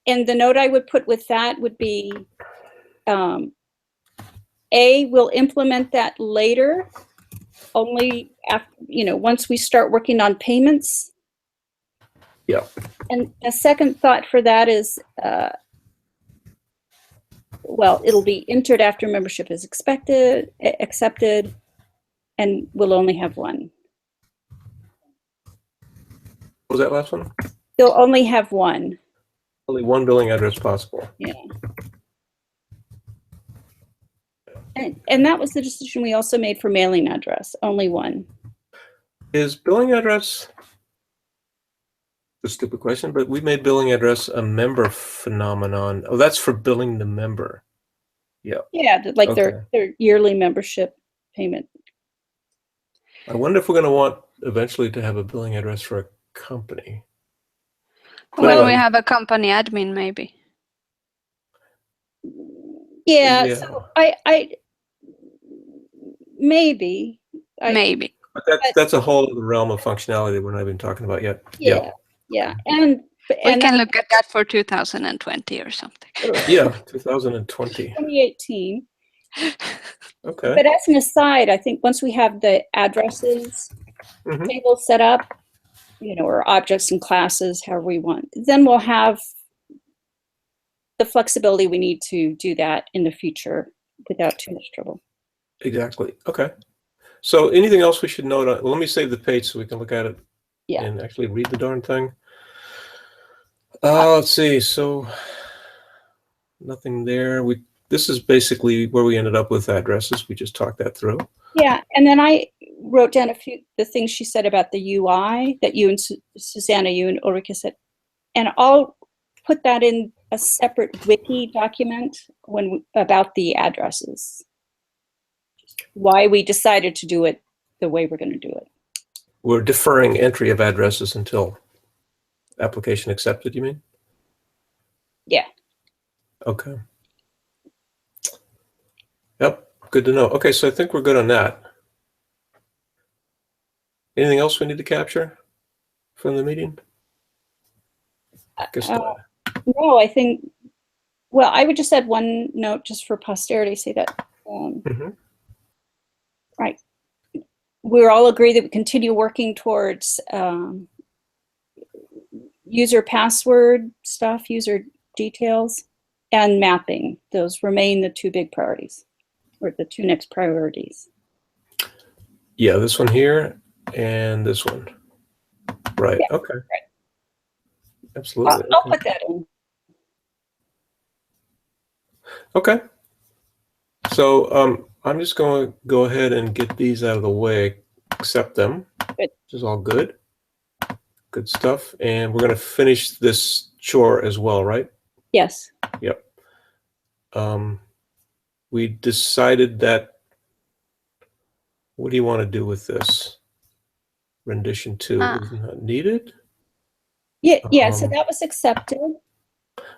And the note I would put with that would be, A, we'll implement that later, only after, once we start working on payments. Yeah. And a second thought for that is, well, it'll be entered after membership is accepted, and we'll only have one. What was that last one? They'll only have one. Only one billing address possible. Yeah. And that was the decision we also made for mailing address, only one. Is billing address a stupid question, but we made billing address a member phenomenon. Oh, that's for billing the member. Yeah. Yeah, like Okay. their yearly membership payment. I wonder if we're going to want eventually to have a billing address for a company. When we have a company admin, maybe. Yeah, Yeah. so I maybe. Maybe. But that's a whole other realm of functionality we're not even talking about yet. Yeah. And We can look at that for 2020 or something. Yeah, 2020. 2018. Okay. But as an aside, I think once we have the addresses Mhm. table set up, or objects and classes, however we want, then we'll have the flexibility we need to do that in the future without too much trouble. Exactly. Okay. So anything else we should note on? Well, let me save the page so we can look at it and actually read the darn thing. Let's see. So nothing there. This is basically where we ended up with addresses. We just talked that through. Yeah, and then I wrote down the things she said about the UI that you and Susanna, you and Ulrika said, and I'll put that in a separate wiki document about the addresses. Why we decided to do it the way we're going to do it. We're deferring entry of addresses until application accepted, you mean? Yeah. Okay. Yep. Good to know. Okay, so I think we're good on that. Anything else we need to capture from the meeting? Guess not. No, I think, well, I would just add one note just for posterity, say that, right. We're all agree that we continue working towards user password stuff, user details, and mapping. Those remain the two big priorities, or the two next priorities. Yeah, this one here and this one. Right. Yeah, okay. right. Absolutely. I'll put that in. Okay. So I'm just going to go ahead and get these out of the way, accept them, Good. which is all good. Good stuff. And we're going to finish this chore as well, right? Yes. Yep. We decided that, what do you want to do with this? Rendition 2 is not needed? Yeah, so that was accepted.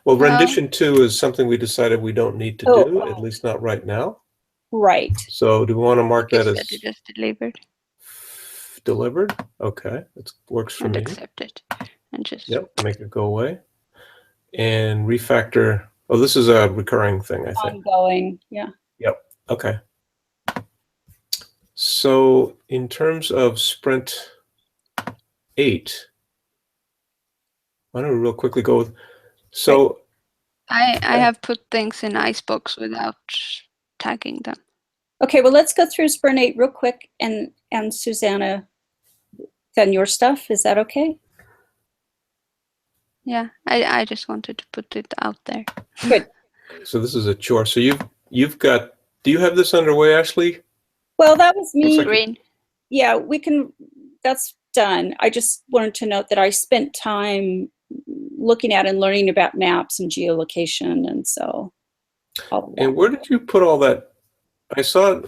Well, rendition 2 is something we decided we don't need to do, Oh. at least not right now. Right. So do we want to mark that as just delivered delivered? Okay, that works for and me. accepted, and just Make it go away. And refactor. Oh, this is a recurring thing, I think. Ongoing, yeah. Yep. Okay. So in terms of sprint 8, why don't we real quickly go with, so I have put things in Icebox without tagging them. Okay, well, let's go through Sprint 8 real quick, and Susanna, then your stuff. Is that okay? Yeah, I just wanted to put it out there. Good. so this is a chore. So you've got, do you have this underway, Ashley? Well, that was me. Looks like Green. Yeah, we can, that's done. I just wanted to note that I spent time looking at and learning about maps and geolocation, and so all of that. And where did you put all that? I saw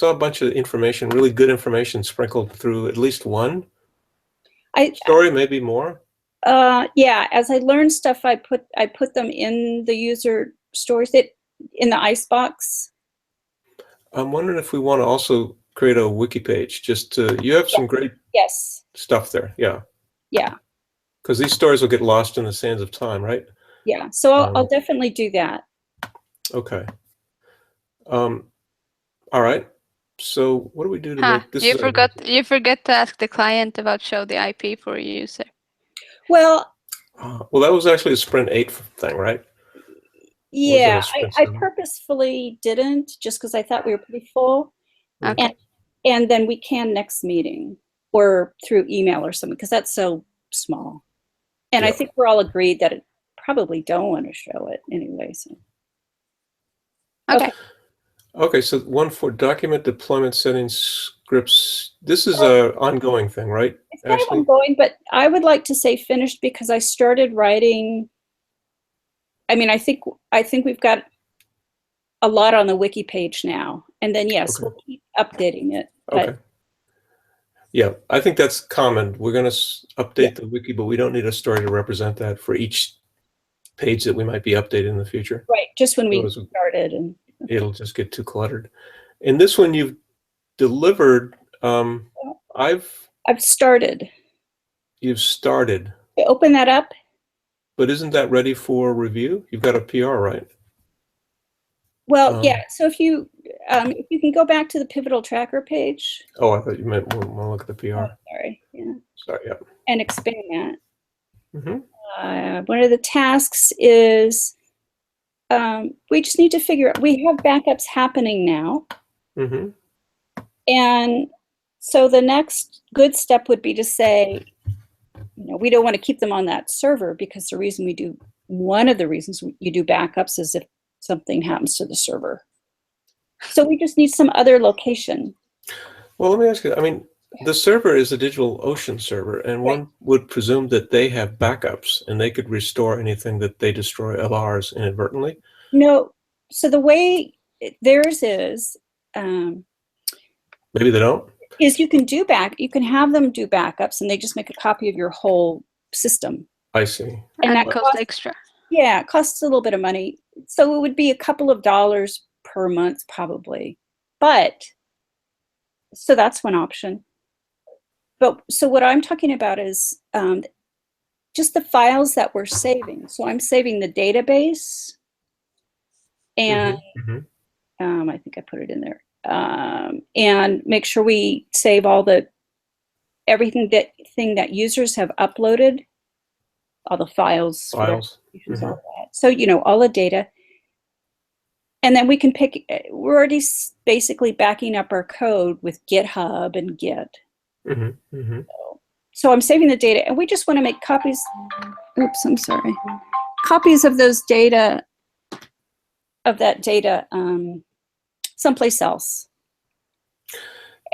a bunch of information, really good information sprinkled through at least one story, maybe more. Yeah, as I learned stuff, I put them in the user stories in the icebox. I'm wondering if we want to also create a wiki page. You have some great stuff there, yeah. Yeah. Because these stories will get lost in the sands of time, right? Yeah. So I'll definitely do that. Okay. All right. So what do we do to make this? You forgot to ask the client about show the IP for a user. Well, that was actually a Sprint 8 thing, right? Yeah, I purposefully didn't, just because I thought we were pretty full. Okay. And then we can next meeting or through email or something, because that's so small. And I think we're all agreed that it probably don't want to show it anyway. So. Okay. Okay, so one for document deployment settings scripts. This is a ongoing thing, right? It's kind of ongoing, but I would like to say finished because I started writing. I mean, I think we've got a lot on the wiki page now, and then we'll keep updating it. Okay. Yeah, I think that's common. We're going to update the wiki, but we don't need a story to represent that for each page that we might be updating in the future. Right, just when we started, and it'll just get too cluttered. And this one you've delivered. I've started. You've started. Open that up. But isn't that ready for review? You've got a PR, right? Well, yeah. So if you can go back to the pivotal tracker page. Oh, I thought you meant we'll look at the PR. Oh, sorry. Yeah. Sorry. Yeah. And expand that. Mm-hmm. One of the tasks is we just need to figure out. We have backups happening now. Mm-hmm. And so the next good step would be to say, we don't want to keep them on that server, because one of the reasons you do backups is if something happens to the server. So we just need some other location. Well, let me ask you, I mean, the server is a DigitalOcean server, and one would presume that they have backups and they could restore anything that they destroy of ours inadvertently. No, so the way theirs is, maybe they don't. Is you can have them do backups, and they just make a copy of your whole system. I see. And that costs extra. Yeah, it costs a little bit of money. So it would be a couple of dollars per month, probably. But, so that's one option. But, so what I'm talking about is just the files that we're saving. So I'm saving the database, and I think I put it in there. And make sure we save everything that users have uploaded, all the files. All that. So, all the data. And then we can we're already basically backing up our code with GitHub and Git. So I'm saving the data, and we just want to make copies. Oops, I'm sorry. Copies of that data someplace else.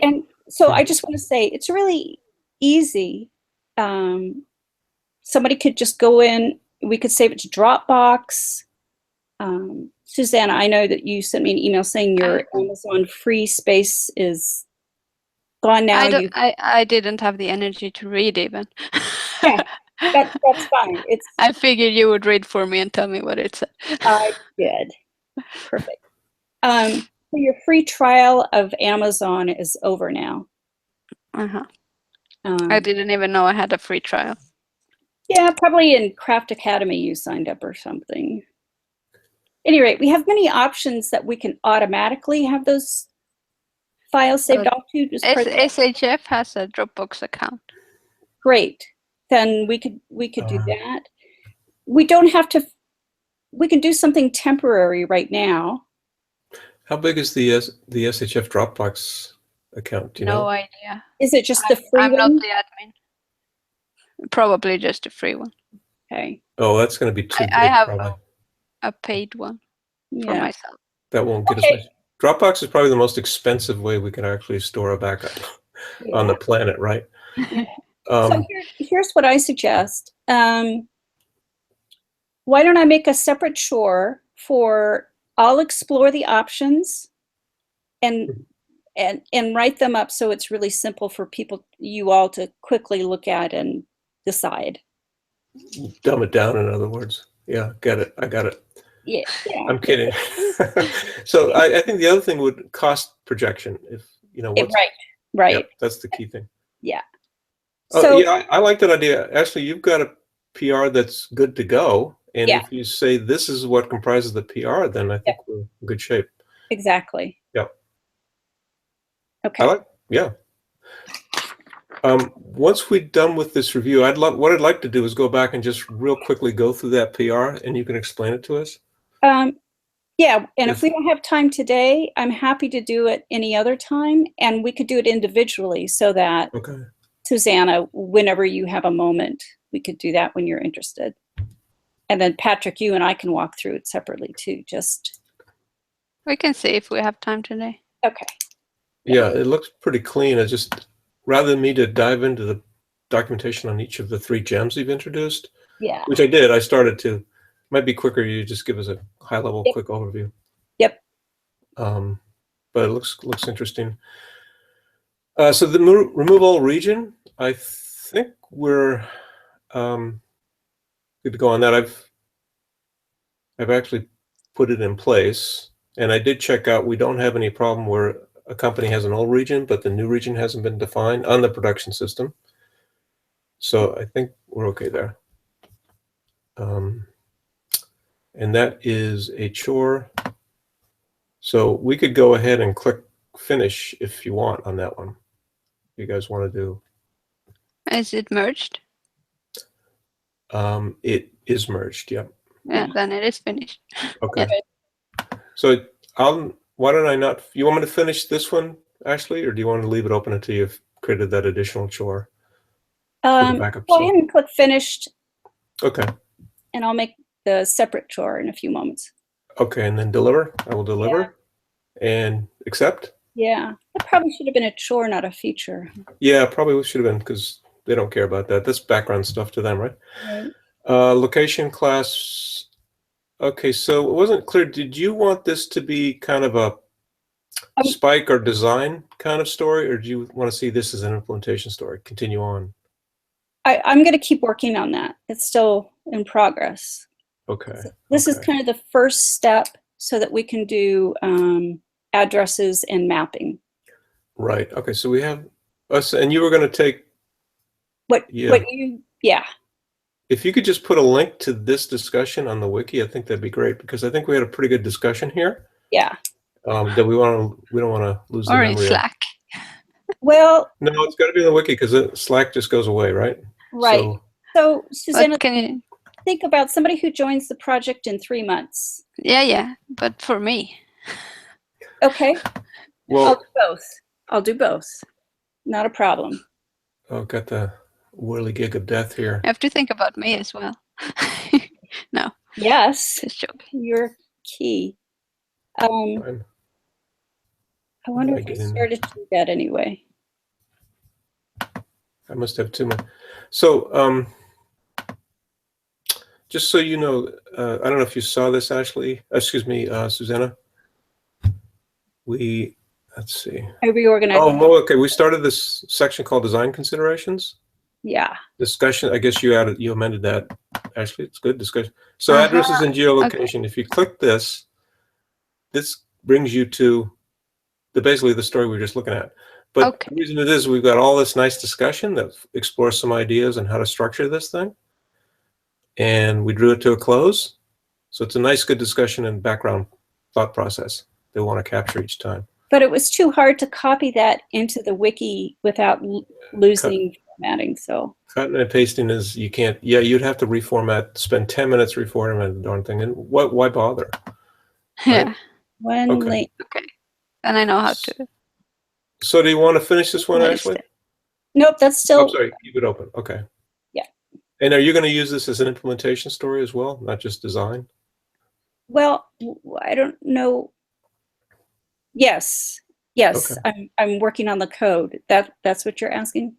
And so I just want to say it's really easy. Somebody could just go in, we could save it to Dropbox. Susanna, I know that you sent me an email saying your Amazon free space is gone now. I didn't have the energy to read even. Yeah, that's fine. I figured you would read for me and tell me what it said. I did. Perfect. So your free trial of Amazon is over now. I didn't even know I had a free trial. Yeah, probably in Craft Academy you signed up or something. At any rate, we have many options that we can automatically have those files saved off to. SHF has a Dropbox account. Great. Then we could do that. We don't have to. We can do something temporary right now. How big is the SHF Dropbox account? Do you know? No idea. Is it just the free one? I'm not the admin. Probably just a free one. Okay. Oh, that's going to be too big. I have probably. a paid one for myself. That won't get us much. Dropbox is probably the most expensive way we can actually store a backup on the planet, right? So here's what I suggest. Why don't I make a separate chore for I'll explore the options and write them up so it's really simple for you all to quickly look at and decide. Dumb it down, in other words. Yeah, get it. I got it. Yeah. I'm kidding. So I think the other thing would cost projection. If what's Right. yeah, that's the key thing. Yeah. Oh, So yeah, I like that idea. Ashley, you've got a PR that's good to go. And Yeah. if you say this is what comprises the PR, then I think we're in good shape. exactly. Yeah. Okay. Yeah. Once we're done with this review, what I'd like to do is go back and just real quickly go through that PR, and you can explain it to us. Yeah, and if we don't have time today, I'm happy to do it any other time, and we could do it individually so that Okay. Susanna, whenever you have a moment, we could do that when you're interested. And then Patrick, you and I can walk through it separately too, just. We can see if we have time today. Okay. Yeah, it looks pretty clean. I just, rather than me to dive into the documentation on each of the 3 gems you've introduced, Yeah. which I did, I started to. Might be quicker. You just give us a high-level, quick overview. Yep. But it looks interesting. So the remove all region, I think we're good to go on that. I've actually put it in place, and I did check out. We don't have any problem where a company has an old region, but the new region hasn't been defined on the production system. So I think we're okay there. And that is a chore. So we could go ahead and click finish if you want on that one. If you guys want to do. Is it merged? It is merged. Yep. Yeah, then it is finished. Okay. So why don't I not? You want me to finish this one, Ashley, or do you want to leave it open until you've created that additional chore? Go ahead and click finished. Okay. And I'll make the separate chore in a few moments. Okay, and then deliver. I will deliver and accept. Yeah, that probably should have been a chore, not a feature. Yeah, probably should have been because they don't care about that. That's background stuff to them, right? Right. Location class. Okay, so it wasn't clear. Did you want this to be kind of a spike or design kind of story, or do you want to see this as an implementation story? Continue on. I'm going to keep working on that. It's still in progress. Okay. So this is kind of the first step so that we can do addresses and mapping. Right. Okay. So we have us, and you were going to take yeah. If you could just put a link to this discussion on the wiki, I think that'd be great because I think we had a pretty good discussion here. Yeah. That we don't want to lose the or memory in Slack. Well. No, it's got to be in the wiki because Slack just goes away, right? Right. So Susanna, can you think about somebody who joins the project in 3 months? Yeah, but for me. Okay. Well, I'll do both. I'll do both. Not a problem. Oh, got the whirligig of death here. You have to think about me as well. No. Yes. Just joking. You're key. I wonder if I started to do that anyway. I must have too much. So, just so you know, I don't know if you saw this, Ashley. Excuse me, Susanna. Let's see. I reorganized. Oh, okay. We started this section called Design Considerations. Yeah. Discussion. I guess you amended that, Ashley. It's good discussion. So addresses and geolocation. Okay. If you click this brings you to basically the story we were just looking at. But the reason it is, we've got all this nice discussion that explores some ideas on how to structure this thing. And we drew it to a close. So it's a nice, good discussion and background thought process they want to capture each time. But it was too hard to copy that into the wiki without losing formatting. So cutting and pasting is, you can't, you'd have to reformat, spend 10 minutes reformatting the darn thing. And why bother? Yeah. Right? Okay. Then I know how to. So do you want to finish this one, Ashley? Nope, that's still. I'm sorry, keep it open. Okay. Yeah. And are you going to use this as an implementation story as well, not just design? Well, I don't know. Yes. Okay. I'm working on the code. That's what you're asking?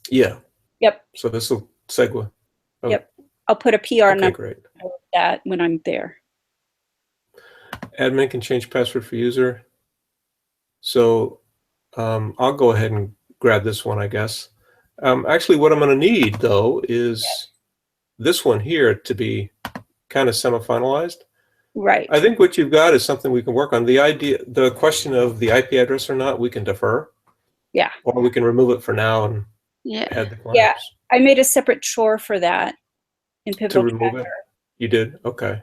Yeah. Yep. So this will segue. Oh. Yep. I'll put a PR number great. for that when I'm there. admin can change password for user. So I'll go ahead and grab this one, I guess. Actually, what I'm going to need, though, is this one here to be kind of semi-finalized. Right. I think what you've got is something we can work on. The question of the IP address or not, we can defer. Yeah. Or we can remove it for now and Yeah. add the clamps. Yeah. I made a separate chore for that in To Pivotal remove Tracker, it? You did? Okay.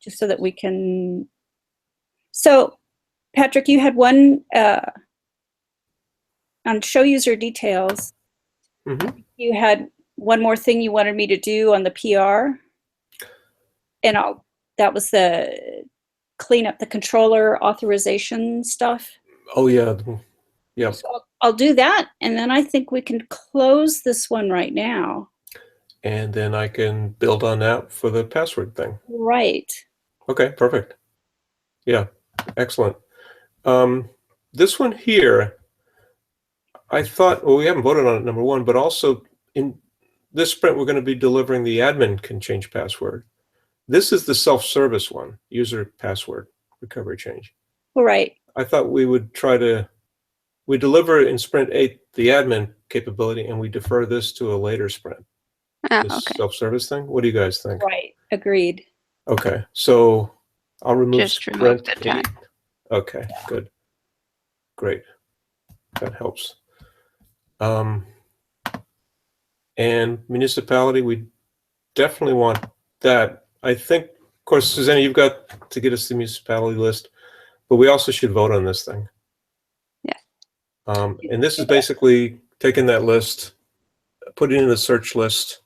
just so that we can. So, Patrick, you had one on show user details. Mm-hmm. You had one more thing you wanted me to do on the PR, and that was the clean up the controller authorization stuff. Oh, yeah. Yep. So I'll do that, and then I think we can close this one right now. And then I can build on that for the password thing. Right. Okay, perfect. Yeah, excellent. This one here, I thought, well, we haven't voted on it, number one, but also in this sprint, we're going to be delivering the admin can change password. This is the self-service one, user password recovery change. All right. I thought we would we deliver in sprint 8 the admin capability, and we defer this to a later sprint. Ah, This okay. self-service thing. What do you guys think? Right. Agreed. Okay, so I'll remove Just remove sprint the time. 8. Okay, good. Great. That helps. And municipality, we definitely want that. I think, of course, Susanna, you've got to get us the municipality list, but we also should vote on this thing. Yeah. And this is basically taking that list, putting it in the search list,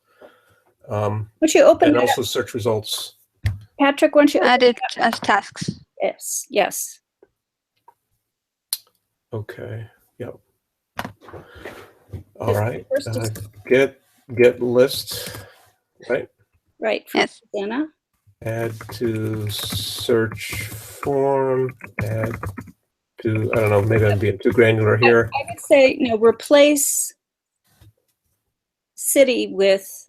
Once you open and that also search results. up, Patrick, once you Add open it as tasks. this, yes. Okay. Yep. All right. First is- Get list. Right. Right. From Yes. Susanna. Add to search form. Add to, I don't know, maybe I'm being too granular here. I would say, replace city with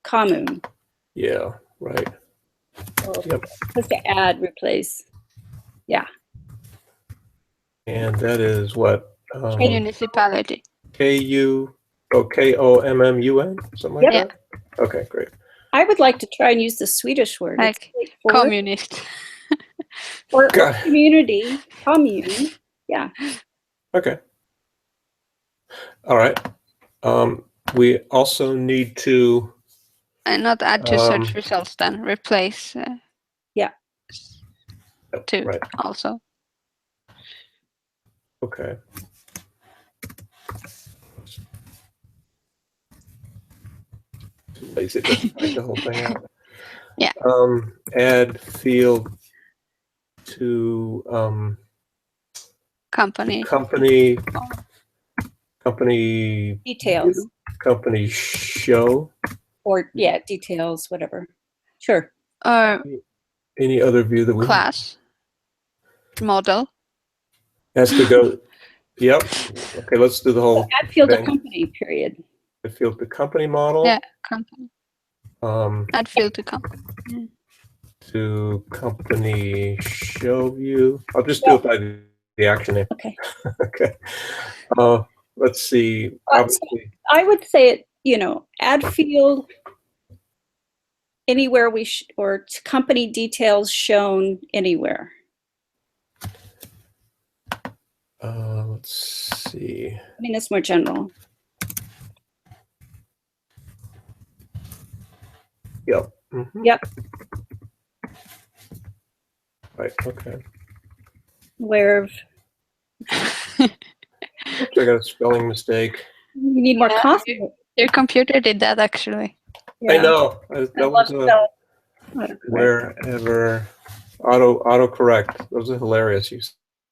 commune. Yeah, right. Or Yep. supposed to add, replace. And that is what? Municipality. K-O-M-M-U-N? Something like Yep. that? Okay, great. I would like to try and use the Swedish word. It's Like straightforward. communist. Or Got it. community, commune. Yeah. Okay. All right. We also need to, And not add to search Um, results then. Replace to right, also. okay. Too lazy to write the whole thing out. Yeah. Add field to Company. company Details. company show. Or, details, whatever. Sure. Or Any other view that we class. Model. has to go? Yep. Okay, let's do the whole Add field to thing. company, period. The field to company model. Yeah. Company. Um, Add field to company. to company show view. I'll just do it by the action name. Okay. Okay. Let's see. Obviously, I would say it, add field anywhere or company details shown anywhere. let's see. I mean, it's more general. Yep. Mhm. Yep. Right. Okay. Aware of, Oops, I got a spelling mistake. you need more Yeah. coffee. Your computer did that actually. I know. I That love was spell. wherever auto correct. Those are hilarious. You've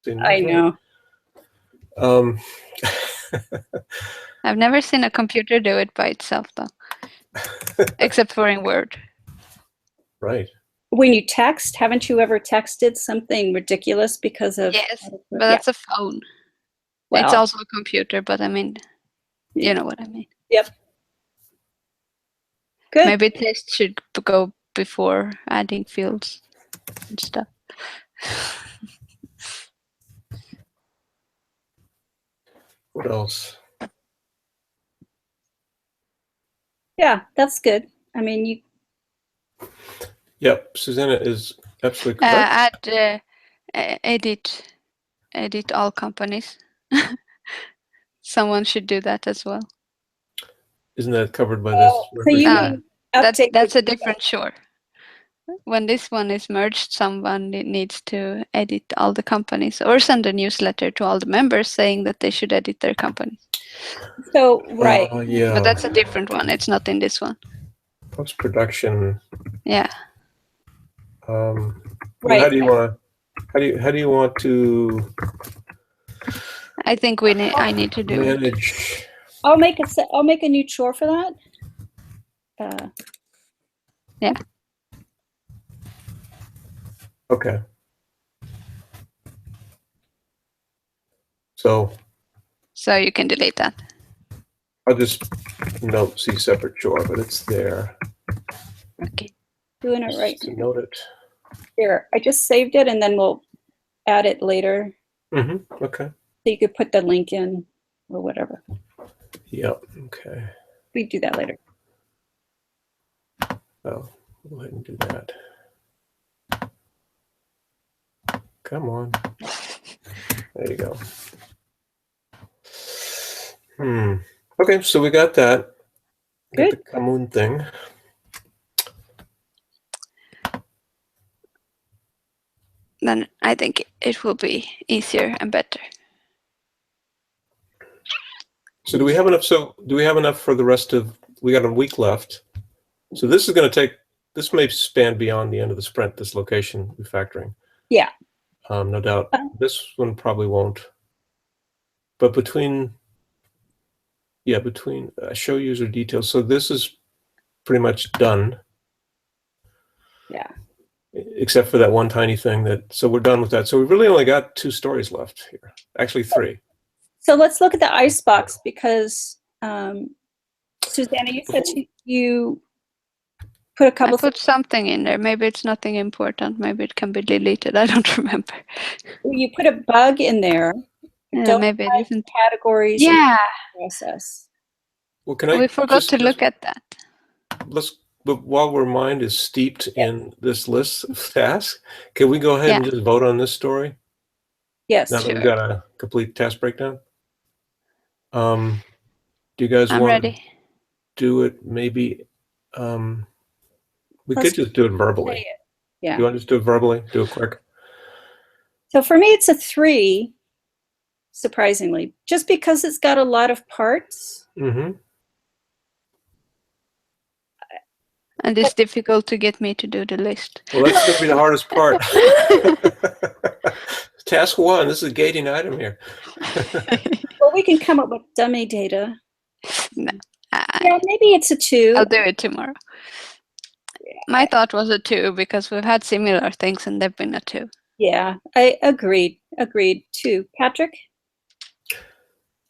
seen those, I right? know. I've never seen a computer do it by itself though. Except for in Word. Right. When you text, haven't you ever texted something ridiculous because of? Yes, but Yeah. that's a phone. It's Well. also a computer, but I mean, you know what I mean. Good. Maybe tests should go before adding fields and stuff. What else? Yeah, that's good. I mean, you Yep, Susanna is absolutely correct. Add edit all companies. Someone should do that as well. Isn't that covered by this? so you Ah, mean update That's a the- different sure. When this one is merged, someone needs to edit all the companies or send a newsletter to all the members saying that they should edit their companies. So right. Yeah. But that's a different one. It's not in this one. Post-production. Yeah. Right. How do you want to? How do you want to I think I need to do it. manage? I'll make a new chore for that. Yeah. Okay. So So you can delete that. I'll just note see separate chore, but it's there. Okay. Doing it right Just to note it. here. I just saved it and then we'll add it later. Okay. So you could put the link in or whatever. Yep. Okay. We do that later. Oh, go ahead and do that. Come on. There you go. Okay, so we got that. Got Good. the Kamun thing. Then I think it will be easier and better. So do we have enough? So do we have enough for the rest of? We got a week left. So this is going to take. This may span beyond the end of the sprint. This location refactoring. Yeah. No doubt. This one probably won't. But between show user details. So this is pretty much done. Yeah. Except for that one tiny thing so we're done with that. So we've really only got 2 stories left here. Actually 3. So let's look at the icebox because Susanna, you said you put a couple. I put something in there. Maybe it's nothing important. Maybe it can be deleted. I don't remember. You put a bug in there. Yeah, maybe it isn't. Categories. Yeah. Process. Well, can I? We forgot to look at that. But while our mind is steeped in this list of tasks, can we go ahead and just vote on this story? Yes. Now that we've got a complete task breakdown. Do you guys want to do it? Maybe we could just do it verbally. Yeah. You want to just do it verbally? Do it quick. So for me, it's a 3. Surprisingly, just because it's got a lot of parts. And it's difficult to get me to do the list. Well, that's going to be the hardest part. Task 1. This is a gating item here. Well, we can come up with dummy data. No. Yeah, maybe it's a 2. I'll do it tomorrow. Yeah. My thought was a 2 because we've had similar things and they've been a 2. Yeah, I agreed. 2. Patrick?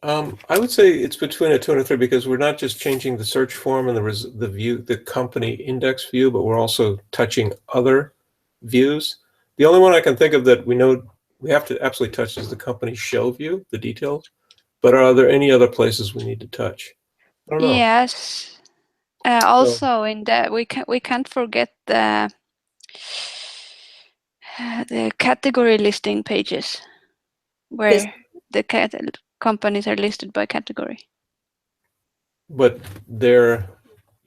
I would say it's between a 2 and a 3 because we're not just changing the search form and the view, the company index view, but we're also touching other views. The only one I can think of that we know we have to absolutely touch is the company show view, the details. But are there any other places we need to touch? I don't know. Yes. Also, in that we can't forget the category listing pages where the companies are listed by category. But there,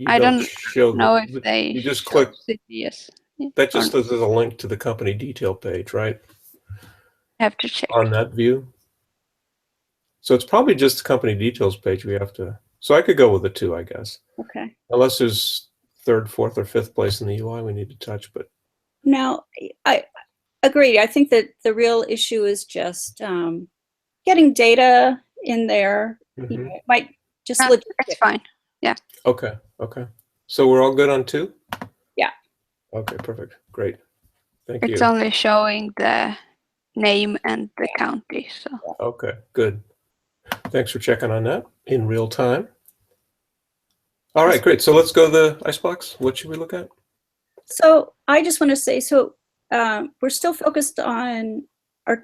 I don't know if you just click. Yes. That just is a link to the company detail page, right? I have to check on that view. So it's probably just the company details page we have to. So I could go with a 2, I guess. Okay. Unless there's 3rd, 4th, or 5th place in the UI we need to touch, but. No, I agree. I think that the real issue is just getting data in there. You know, it might just look. It's fine. Yeah. Okay. So we're all good on 2? Yeah. Okay, perfect. Great. Thank you. It's only showing the name and the county. So. Okay, good. Thanks for checking on that in real time. All right, great. So let's go to the icebox. What should we look at? So I just want to say, so we're still focused on our,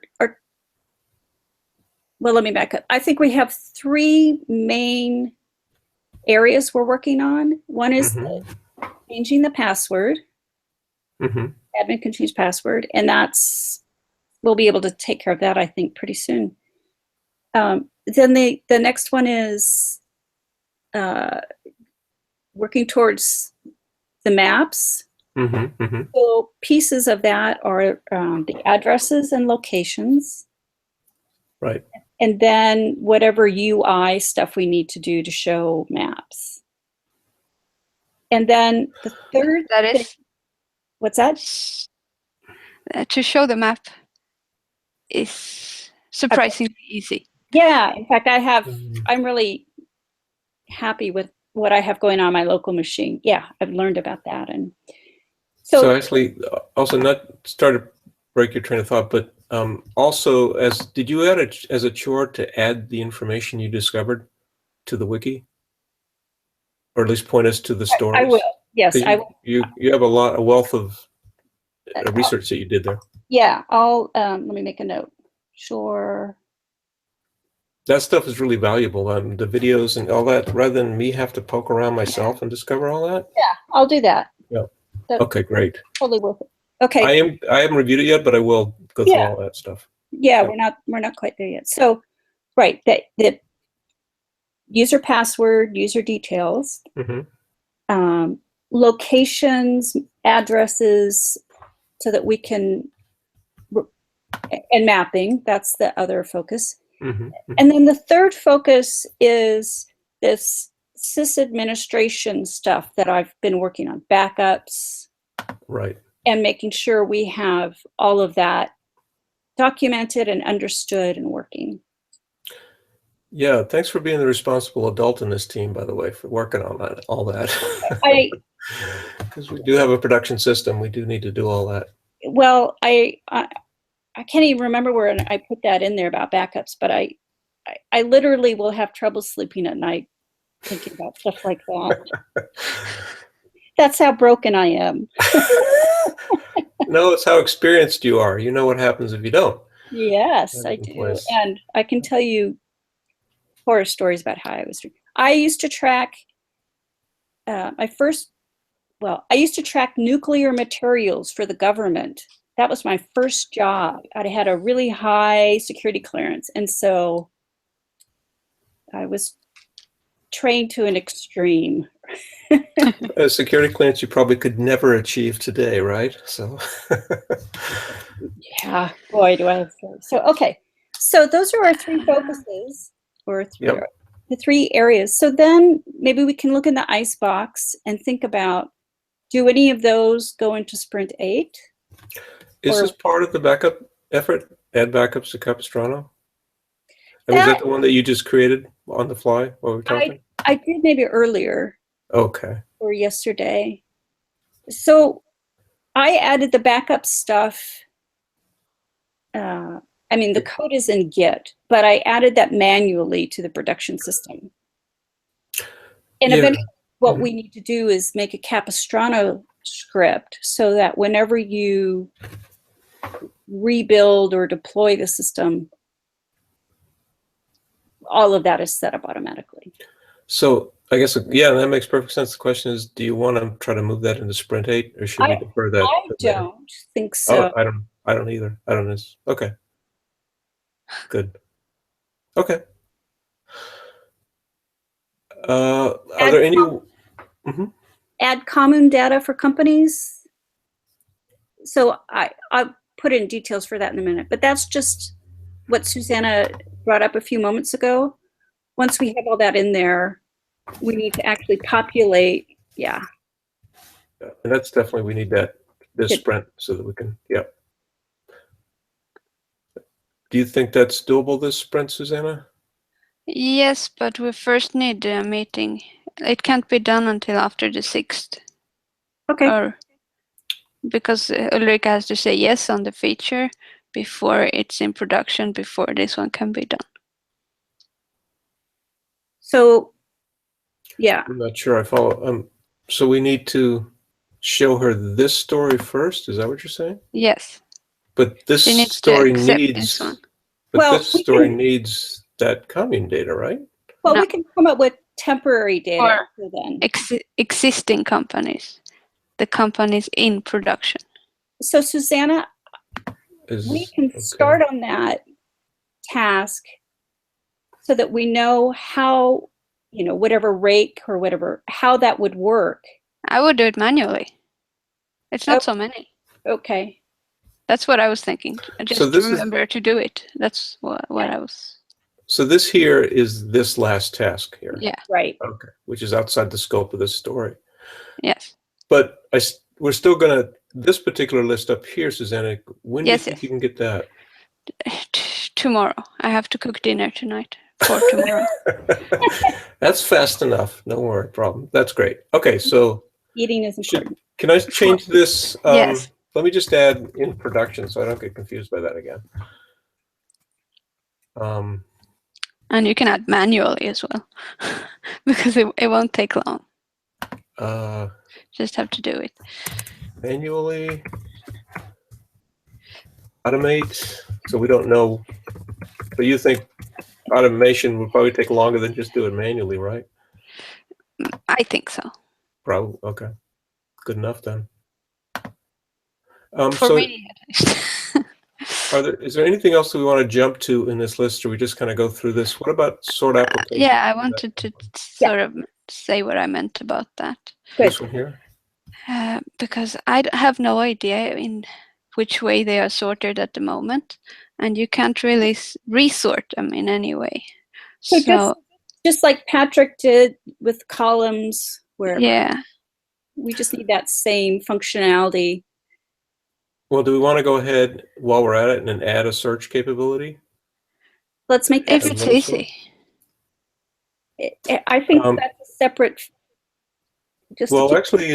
well, let me back up. I think we have 3 main areas we're working on. One is changing the password. Admin can change password, and we'll be able to take care of that, I think, pretty soon. Then the next one is working towards the maps. So pieces of that are the addresses and locations. Right. And then whatever UI stuff we need to do to show maps. And then the third That thing, is what's that? to show the map is surprisingly easy. Yeah, in fact, I'm really happy with what I have going on my local machine. Yeah, I've learned about that. And So actually, also not start to break your train of thought, but also did you add it as a chore to add the information you discovered to the wiki? Or at least point us to the stories? I will, yes. I will. You have a wealth of research that you did there. Yeah, I'll, let me make a note. Sure. That stuff is really valuable. The videos and all that, rather than me have to poke around myself and discover all that. Yeah, I'll do that. Yeah. That's okay, great. totally worth it. Okay. I haven't reviewed it yet, but I will go through all that stuff. Yeah, we're not quite there yet. So, right, that user password, user details, locations, addresses, so that we can, and mapping. That's the other focus. And then the third focus is this sysadministration stuff that I've been working on, backups. Right. And making sure we have all of that documented and understood and working. Yeah, thanks for being the responsible adult in this team, by the way, for working on all that. Because we do have a production system, we do need to do all that. Well, I can't even remember where I put that in there about backups, but I literally will have trouble sleeping at night thinking about stuff like that. That's how broken I am. No, it's how experienced you are. You know what happens if you don't. Yes, I do. And I can tell you horror stories about how I was doing. I used to track I used to track nuclear materials for the government. That was my first job. I had a really high security clearance. And so I was trained to an extreme. A security clearance you probably could never achieve today, right? So yeah, boy, do I have stories. So okay, so those are our 3 focuses, or the 3 areas. So then maybe we can look in the icebox and think about, do any of those go into Sprint 8? Is this part of the backup effort? Add backups to Capistrano? And was that the one that you just created on the fly while we were talking? I did maybe earlier. Okay. Or yesterday. So I added the backup stuff. I mean, the code is in Git, but I added that manually to the production system. And eventually what we need to do is make a Capistrano script so that whenever you rebuild or deploy the system, all of that is set up automatically. So I guess, yeah, that makes perfect sense. The question is, do you want to try to move that into Sprint 8, or should we defer that? I don't think so. Oh, I don't either. I don't know. Okay. Good. Okay. Are there any? Add common data for companies. So I'll put in details for that in a minute, but that's just what Susanna brought up a few moments ago. Once we have all that in there, we need to actually populate. Yeah. And that's definitely, we need this sprint so that we can, Do you think that's doable, this sprint, Susanna? Yes, but we first need a meeting. It can't be done until after the 6th. Okay. Because Ulrika has to say yes on the feature before it's in production, before this one can be done. So, yeah. I'm not sure I follow. So we need to show her this story first? Is that what you're saying? Yes. But this She needs to story accept needs. this one. But Well, this we story can- needs that commune data, right? Well, No. we can come up with temporary data Or- for then. Existing companies, the companies in production. So Susanna, Is we can okay. start on that task so that we know how, whatever rake or whatever, how that would work. I would do it manually. It's not Oh. so many. Okay. That's what I was thinking. Just this is- remember to do it. That's what I was. So this here is this last task here. Yeah. Right. Okay. Which is outside the scope of this story. Yes. But we're still gonna this particular list up here, Susanna. When Yes, do you think yes. you can get that? Tomorrow. I have to cook dinner tonight for tomorrow. That's fast enough. No worry, problem. That's great. Okay, so Eating is important. can I change this? Yes. Let me just add in production so I don't get confused by that again. And you can add manually as well, because it won't take long. Just have to do it. Manually automate. So we don't know, but you think automation would probably take longer than just do it manually, right? I think so. Probably. Okay. Good enough then. For so me, at least. is there anything else that we want to jump to in this list, or we just kind of go through this? What about sort application? Yeah, I wanted to sort of say what I meant about that. This one here? Because I have no idea in which way they are sorted at the moment, and you can't really resort them in any way. So just like Patrick did with columns, where yeah, we just need that same functionality. Well, do we want to go ahead while we're at it and then add a search capability? Let's make that. if it's easy. I think that's a separate. Just to Well, keep- actually,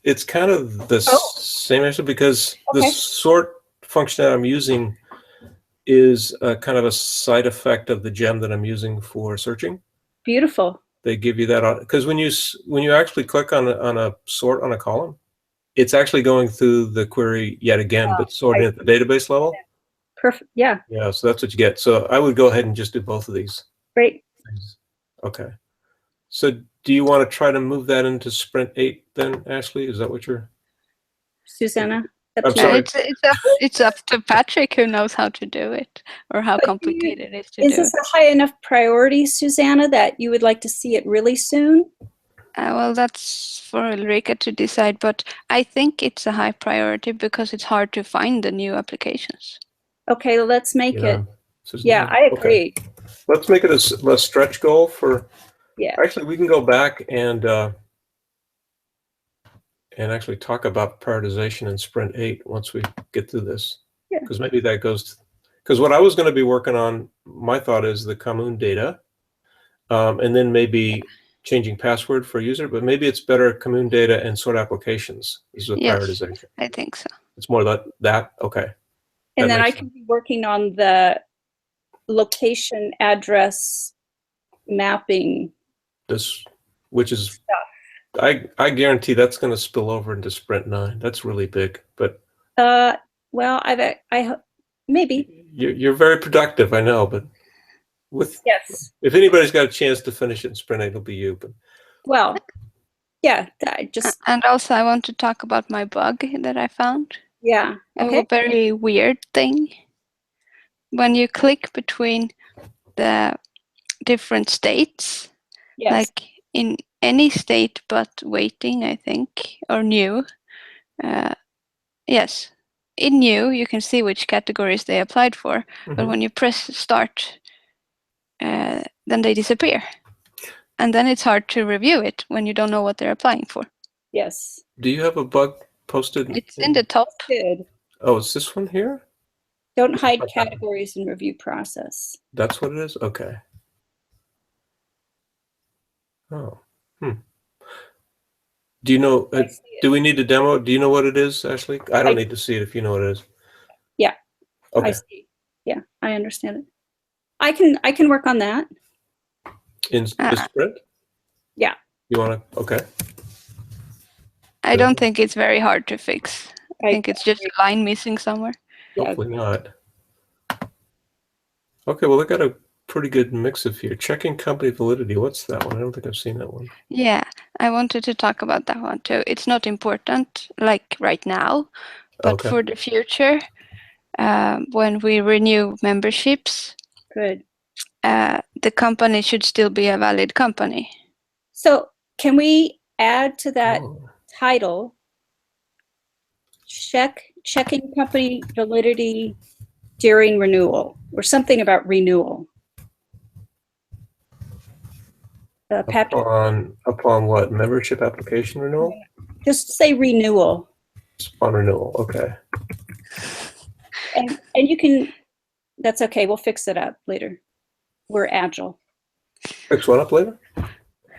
it's kind of the same answer because the Okay. sort function that I'm using is kind of a side effect of the gem that I'm using for searching. Beautiful. They give you that because when you actually click on a sort on a column, it's actually going through the query yet again, but sorting at the database level. Perfect. Yeah. Yeah, so that's what you get. So I would go ahead and just do both of these Great. things. Okay. So do you want to try to move that into Sprint 8 then, Ashley? Is that what you're? Susanna. I'm sorry. It's up to Patrick, who knows how to do it or how But complicated it is to Is do this it. a high enough priority, Susanna, that you would like to see it really soon? Well, that's for Ulrika to decide, but I think it's a high priority because it's hard to find the new applications. Okay, let's make it. So- Yeah, I okay. agree. Let's make it a stretch goal for. Yeah. Actually, we can go back and actually talk about prioritization in Sprint 8 once we get through this. Yeah. Because maybe that goes. Because what I was going to be working on, my thought is the commune data, and then maybe changing password for a user, but maybe it's better commune data and sort applications is a Yes. prioritization. I think so. It's more that okay. And That then I makes can be working on the location address mapping. This, which is, I guarantee that's going to spill over into Sprint 9. That's really big, but Well, maybe. you're very productive, I know, but Yes. if anybody's got a chance to finish it in Sprint 8, it'll be you. But Well, yeah, I just, And also, I want to talk about my bug that I found. yeah. A Okay. very weird thing. When you click between the different states, Yes. like in any state but waiting, I think, or new. Yes, in new, you can see which categories they applied for, but when you press start, then they disappear. And then it's hard to review it when you don't know what they're applying for. Yes. do you have a bug posted? It's in the top. Good. Oh, is this one here? Don't hide categories in review process. That's what it is? Okay. Oh. Do you know, I see it. do we need to demo? Do you know what it is, Ashley? I don't I- need to see it if you know what it is. Yeah. I Okay. see. Yeah, I understand it. I can work on that. In the Sprint? Yeah. You want to? Okay. I don't think it's very hard to fix. I think it's just a line missing somewhere. Yeah. Hopefully not. Okay, well, they got a pretty good mix of here. Checking company validity. What's that one? I don't think I've seen that one. Yeah, I wanted to talk about that one too. It's not important like right now, but Okay. for the future, when we renew memberships, Good. the company should still be a valid company. So can we add to that Oh. title, checking company validity during renewal, or something about renewal? Patrick, Upon what? Membership application renewal? just say renewal. Upon renewal. Okay. And you can, that's okay, we'll fix it up later. We're agile. Fix one up later?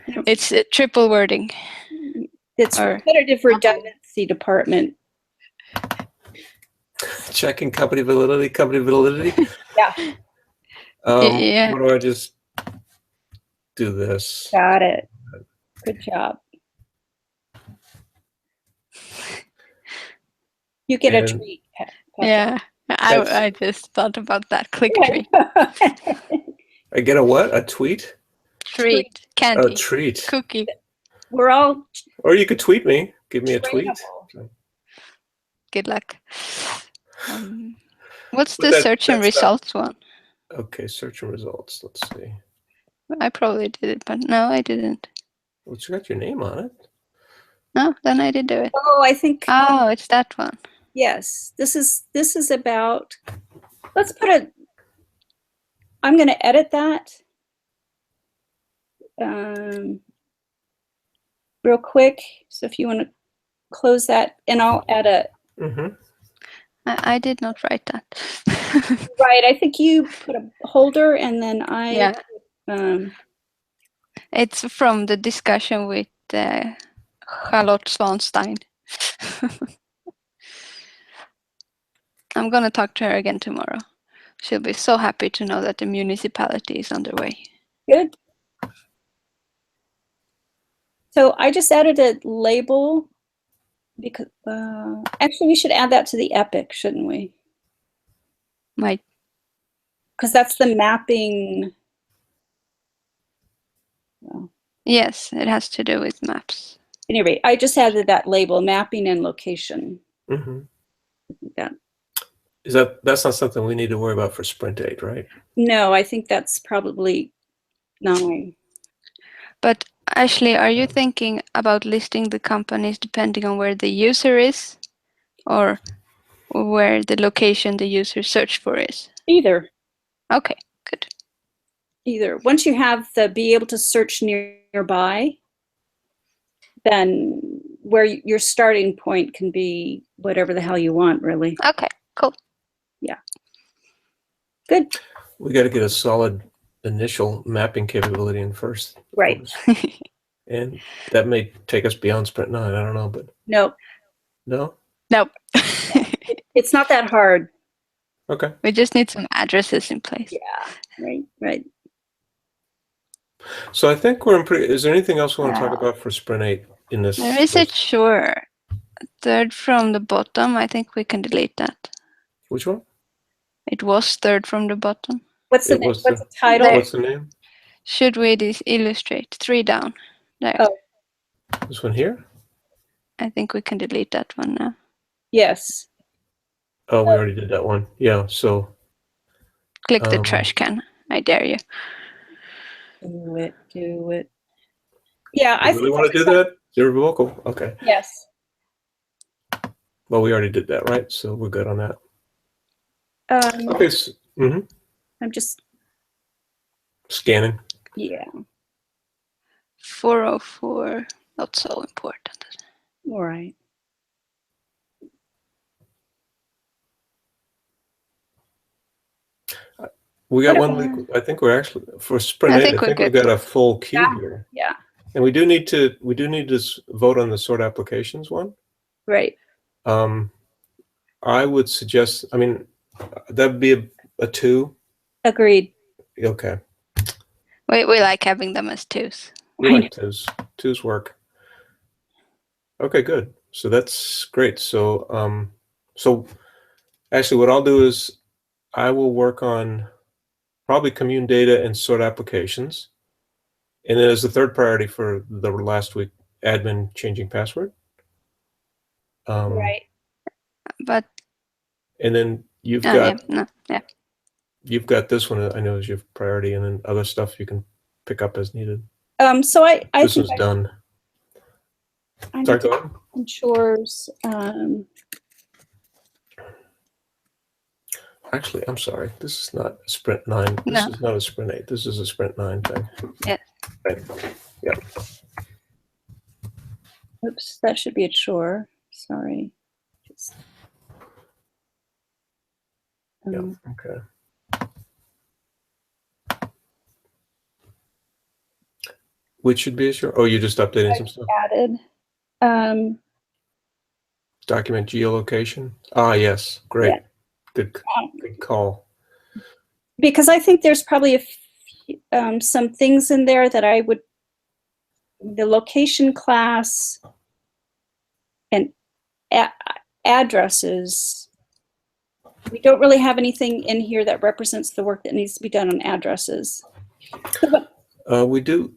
It's triple wording. It's Or- repetitive redundancy department. Checking company validity. Yeah, Yeah. What do I just do this? got it. Good job. You get a And- treat. Yeah, That's- I just thought about that. Click treat. I get a what? A tweet? Treat. A Candy. treat. Cookie. We're all Or you could tweet me. Give me a tweet. trainable. Good luck. What's But the search and that's not- results one? Okay, search and results. Let's see. I probably did it, but no, I didn't. Well, it's got your name on it. No, then I did do it. Oh, I think, Oh, it's that one. yes, this is about, let's put a, I'm going to edit that real quick. So if you want to close that, and I'll add a, Mm-hmm. I did not write that. right, I think you put a holder and then I, Yeah. It's from the discussion with Charlotte Swanstein. I'm going to talk to her again tomorrow. She'll be so happy to know that the municipality is underway. good. So I just added a label because, actually we should add that to the epic, shouldn't we? Might. Because that's the mapping. Well, Yes, it has to do with maps. anyway, I just added that label, mapping and location. Mm-hmm. Yeah. That's not something we need to worry about for Sprint 8, right? No, I think that's probably 9. But Ashley, are you thinking about listing the companies depending on where the user is or where the location the user searched for is? Either. Okay, good. Either. Once you have the be able to search nearby, then where your starting point can be whatever the hell you want, really. Okay, cool. Good. We got to get a solid initial mapping capability in first. of Right. course. And that may take us beyond Sprint 9. I don't know, but No, no? Nope. it's not that hard. Okay. We just need some addresses in place. Yeah. Right. So I think we're in pretty. Is there anything else we want to talk Yeah. about for Sprint 8 in this? There is a list? sure. Third from the bottom. I think we can delete that. Which one? It was third from the bottom. What's the It was what's the- the title? There. What's the name? Should we illustrate? 3 down. There. Oh. This one here? I think we can delete that one now. Yes. Oh, we already did that one. Yeah. So Click the Um, trash can. I dare you. Do it. Yeah, I you really want to do that? Zero vocal. Okay. Yes. Well, we already did that, right? So we're good on that. Um, Okay. Mhm. I'm just, Scanning. yeah, 404. Not so important. all right. We got What one week. I think we're actually for Sprint 8. I think we're we good. got a full queue Yeah. here. Yeah, And we do need to vote on the sort applications one. right. I would suggest, I mean, that'd be a 2. Agreed. Okay. We like having them as twos. We like 2s. 2s work. Okay, good. So that's great. So so actually what I'll do is I will work on probably commune data and sort applications. And then as the third priority for the last week, admin changing password. Right. But And then you've yeah, got no, yeah. you've got this one I know is your priority, and then other stuff you can pick up as needed. So I This think one's done. I Sorry, need to go ahead. do chores. Actually, I'm sorry. This is not a sprint 9. This No. is not a sprint 8. This is a sprint 9 thing. Yeah. Right. Yep. Oops, that should be a chore. Sorry. Just, Yep. Okay. Which should be a sure? Oh, you're just updating some stuff. added. Document geolocation. Ah, yes. Great. Yeah. Good call. Because I think there's probably some things in there that I would, the location class and addresses. We don't really have anything in here that represents the work that needs to be done on addresses. We do.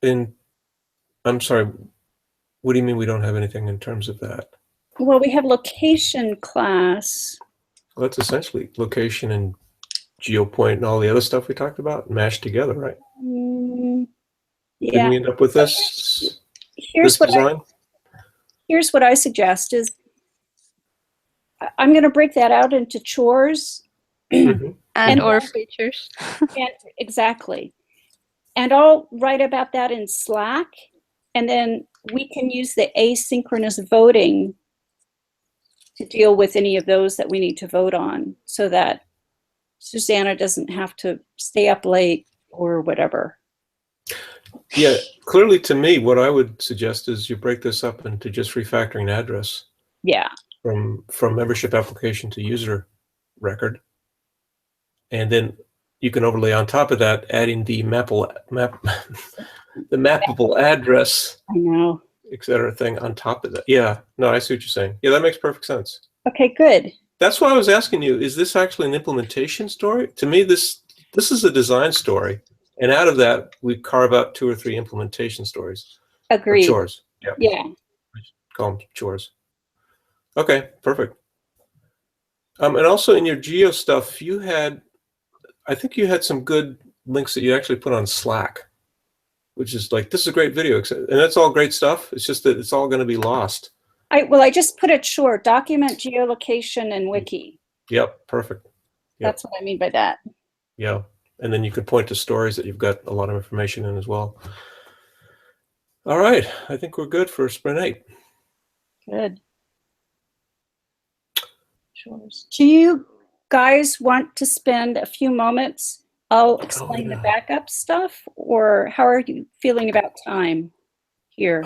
I'm sorry. What do you mean we don't have anything in terms of that? Well, we have location class. Well, that's essentially location and geopoint and all the other stuff we talked about mashed together, right? Didn't Yeah. we end up with this? Here's this design? Here's what I suggest is I'm going to break that out into chores. Mhm. And or then- features. And exactly. And I'll write about that in Slack. And then we can use the asynchronous voting to deal with any of those that we need to vote on so that Susanna doesn't have to stay up late or whatever. Yeah, clearly to me, what I would suggest is you break this up into just refactoring address Yeah. from membership application to user record. And then you can overlay on top of that, adding the mappable address, I know. et cetera thing on top of that. Yeah, no, I see what you're saying. Yeah, that makes perfect sense. Okay, good. That's why I was asking you, is this actually an implementation story? To me, this is a design story. And out of that, we carve out 2 or 3 implementation stories. Or Agreed. chores. Yeah. Yeah. Call them chores. Okay, perfect. And also in your geo stuff, I think you had some good links that you actually put on Slack, which is like, this is a great video. And that's all great stuff. It's just that it's all going to be lost. I just put it short, document, geolocation, and wiki. Yep, perfect. Yep. That's what I mean by that. Yeah. And then you could point to stories that you've got a lot of information in as well. All right. I think we're good for Sprint 8. Good. Chores. Do you guys want to spend a few moments? I'll explain the backup stuff, or how are you feeling about time here?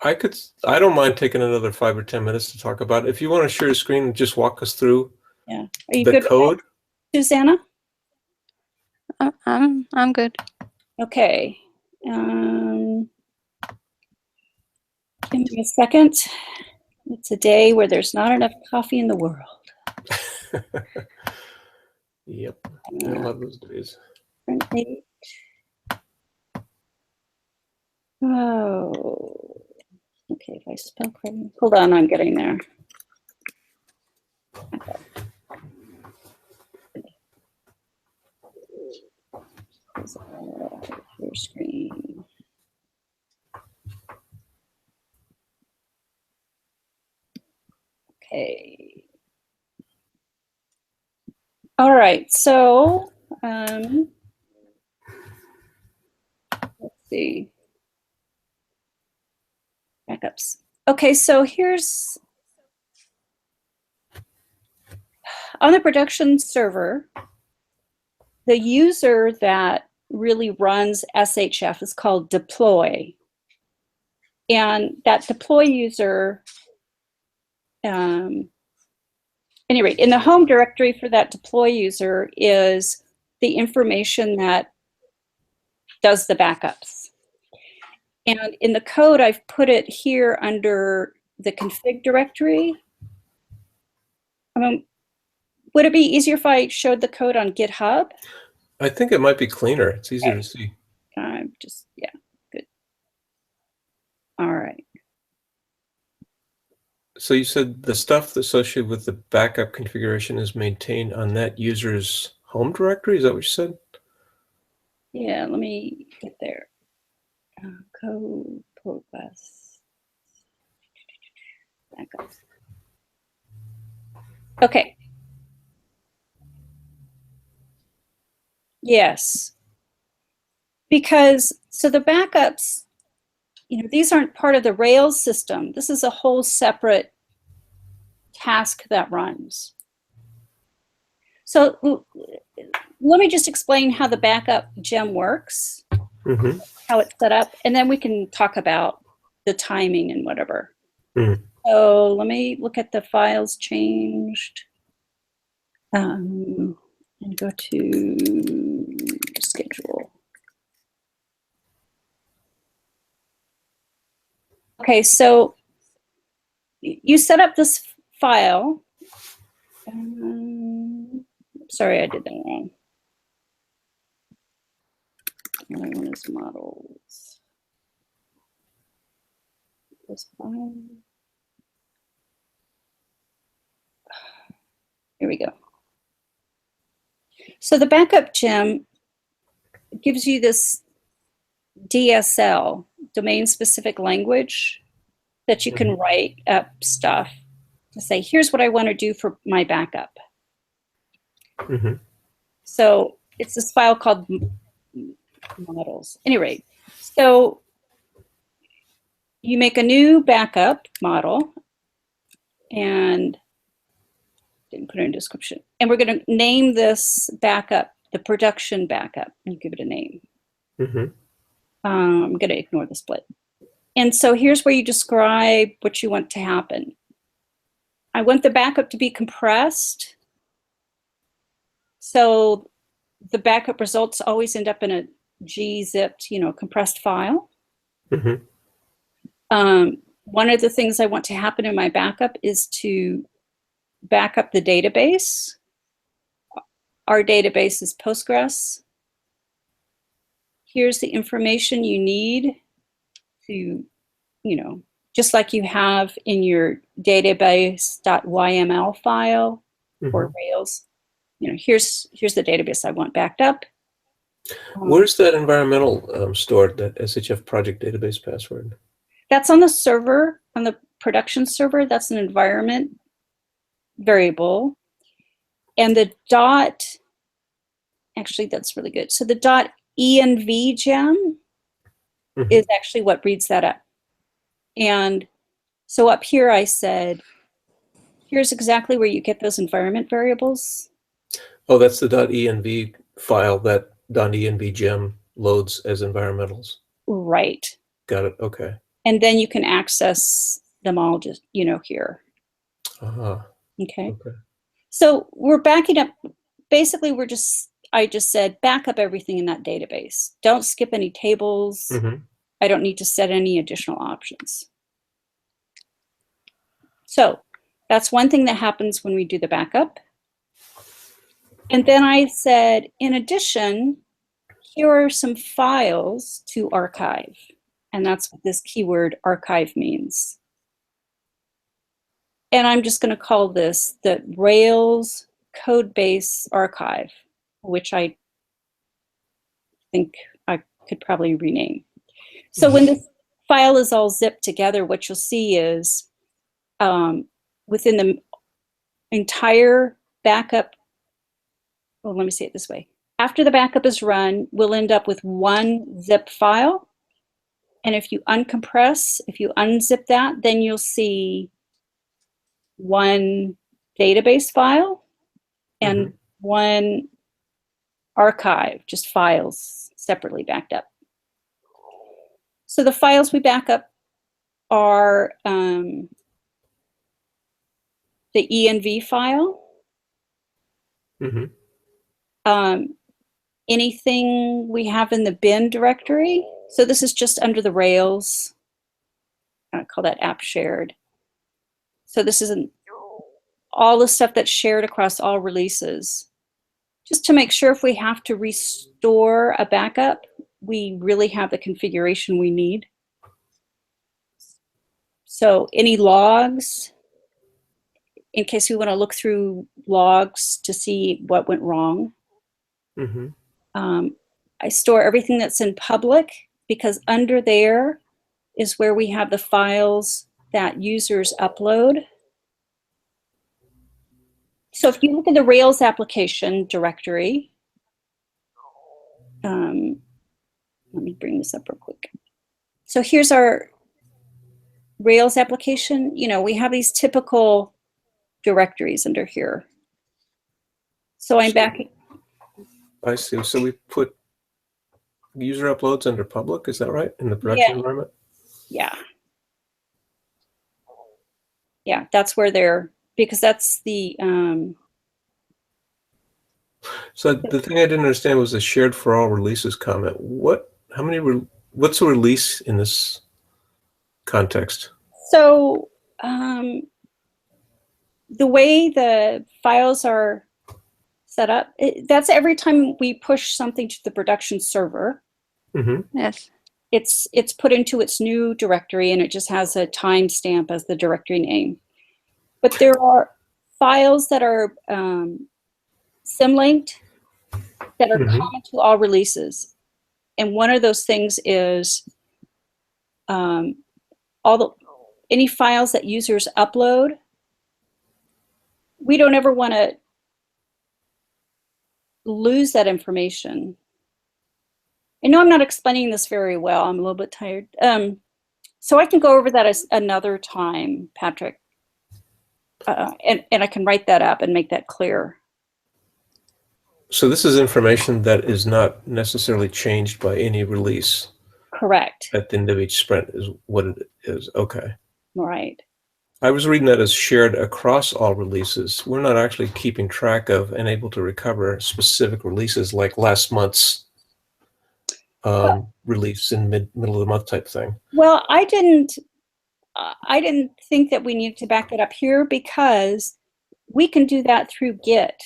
I don't mind taking another 5 or 10 minutes to talk about it. If you want to share your screen and just walk us through Yeah. Are you the good with code. that, Susanna? I'm good. Okay. Give me a second. It's a day where there's not enough coffee in the world. Yep. I love those days. Sprint 8. Oh. Okay, if I spell correctly. Hold on, I'm getting there. Your screen. Okay. All right, so let's see. Backups. Okay, so here's on the production server, the user that really runs SHF is called deploy. And that deploy user, any rate, in the home directory for that deploy user is the information that does the backups. And in the code, I've put it here under the config directory. Would it be easier if I showed the code on GitHub? I think it might be cleaner. It's easier to see. Yeah, good. All right. So you said the stuff associated with the backup configuration is maintained on that user's home directory? Is that what you said? Yeah, let me get there. Code progress. Backup. Okay. Yes. Because, so the backups, these aren't part of the Rails system. This is a whole separate task that runs. So let me just explain how the backup gem works, how it's set up, and then we can talk about the timing and whatever. So let me look at the files changed and go to schedule. Okay, so you set up this file. Sorry, I did that wrong. Another one is models. This file. Here we go. So the backup gem gives you this DSL, domain-specific language, that you can write up stuff to say, here's what I want to do for my backup. So it's this file called models. Anyway, so you make a new backup model and didn't put it in description. And we're going to name this backup the production backup. You give it a name. I'm going to ignore the split. And so here's where you describe what you want to happen. I want the backup to be compressed. So the backup results always end up in a gzipped, compressed file. One of the things I want to happen in my backup is to back up the database. Our database is Postgres. Here's the information you need to, just like you have in your database.yml file or Rails, here's the database I want backed up. Where's that environmental stored, that SHF Project database password? That's on the server, on the production server. That's an environment variable. And the dot, actually, that's really good. So the .env gem is actually what reads that up. And so up here I said, here's exactly where you get those environment variables. Oh, that's the .env file that .env gem loads as environmentals. Right. Got it. Okay. And then you can access them all just, here. Okay. So we're backing up. Basically, I just said back up everything in that database. Don't skip any tables. I don't need to set any additional options. So that's one thing that happens when we do the backup. And then I said, in addition, here are some files to archive. And that's what this keyword archive means. And I'm just going to call this the Rails Codebase Archive, which I think I could probably rename. So when this file is all zipped together, what you'll see is within the entire backup, well, let me say it this way. After the backup is run, we'll end up with one zip file. And if you uncompress, if you unzip that, then you'll see one database file and one archive, just files separately backed up. So the files we back up are the env file, anything we have in the bin directory, So this is just under the Rails. I call that app shared. So this isn't all the stuff that's shared across all releases. Just to make sure if we have to restore a backup, we really have the configuration we need. So any logs, in case we want to look through logs to see what went wrong. Mm-hmm. I store everything that's in public because under there is where we have the files that users upload. So if you look at the Rails application directory, let me bring this up real quick. So here's our Rails application. You know, we have these typical directories under here. So I'm back. I see. So we put user uploads under public, is that right? In the production environment? Yeah. Yeah, that's where they're, because that's the, So the thing I didn't understand was the shared for all releases comment. What's a release in this context? so the way the files are set up, that's every time we push something to the production server, Mm-hmm. Yes. it's put into its new directory and it just has a timestamp as the directory name. But there are files that are symlinked that are Mhm. common to all releases. And one of those things is any files that users upload. We don't ever want to lose that information. I know I'm not explaining this very well. I'm a little bit tired. So I can go over that as another time, Patrick. And I can write that up and make that clear. So this is information that is not necessarily changed by any release Correct. at the end of each sprint is what it is. Okay. Right. I was reading that as shared across all releases. We're not actually keeping track of and able to recover specific releases like last month's release in middle of the month type thing. Well, I didn't think that we needed to back it up here because we can do that through Git.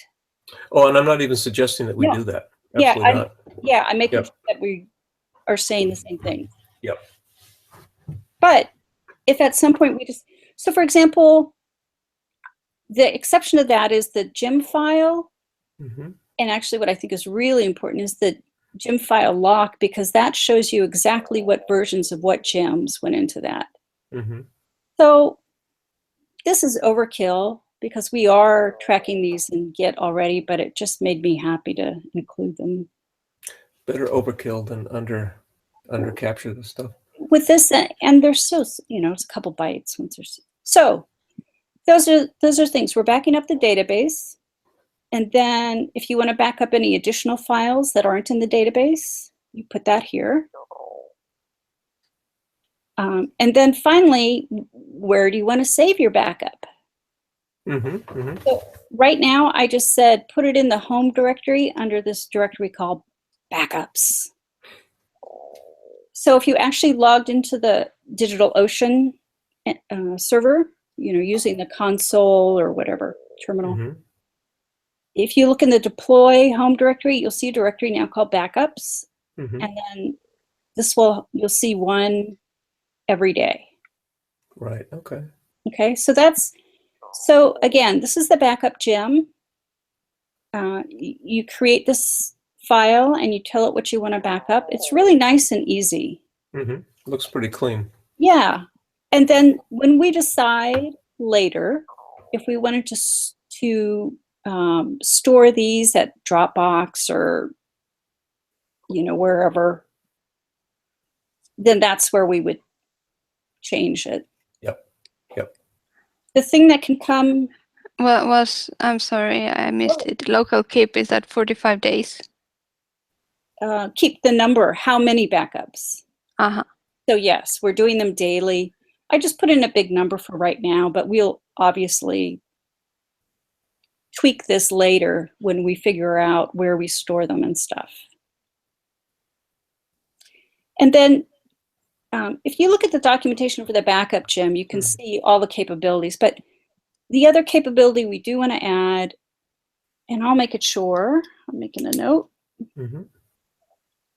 Oh, and I'm not even suggesting that we No. do that. Yeah, Absolutely not. Yeah, I'm making Yep. sure that we are saying the same thing. Yep. But if at some point we just, so for example, the exception to that is the gem file. Mm-hmm. And actually what I think is really important is the gem file lock, because that shows you exactly what versions of what gems went into that. Mm-hmm. So this is overkill because we are tracking these in Git already, but it just made me happy to include them. Better overkill than under capture this stuff. With this, and they're so, it's a couple bytes once there's, so those are things. We're backing up the database. And then if you want to back up any additional files that aren't in the database, you put that here. And then finally, where do you want to save your backup? Mm-hmm. Mm-hmm. So right now, I just said, put it in the home directory under this directory called backups. So if you actually logged into the DigitalOcean server, using the console or whatever terminal, Mm-hmm. if you look in the deploy home directory, you'll see a directory now called backups. Mm-hmm. And then you'll see one every day. Right. Okay. Okay, so again, this is the backup gem. You create this file and you tell it what you want to back up. It's really nice and easy. Mm-hmm. Looks pretty clean. Yeah. And then when we decide later if we wanted to store these at Dropbox or wherever, then that's where we would change it. Yep. The thing that can come, Well, I'm sorry, I missed it. Local keep is at 45 days. keep the number, how many backups. Uh-huh. So yes, we're doing them daily. I just put in a big number for right now, but we'll obviously tweak this later when we figure out where we store them and stuff. And then if you look at the documentation for the backup, Jim, you can see all the capabilities. But the other capability we do want to add, and I'll make it sure, I'm making a note,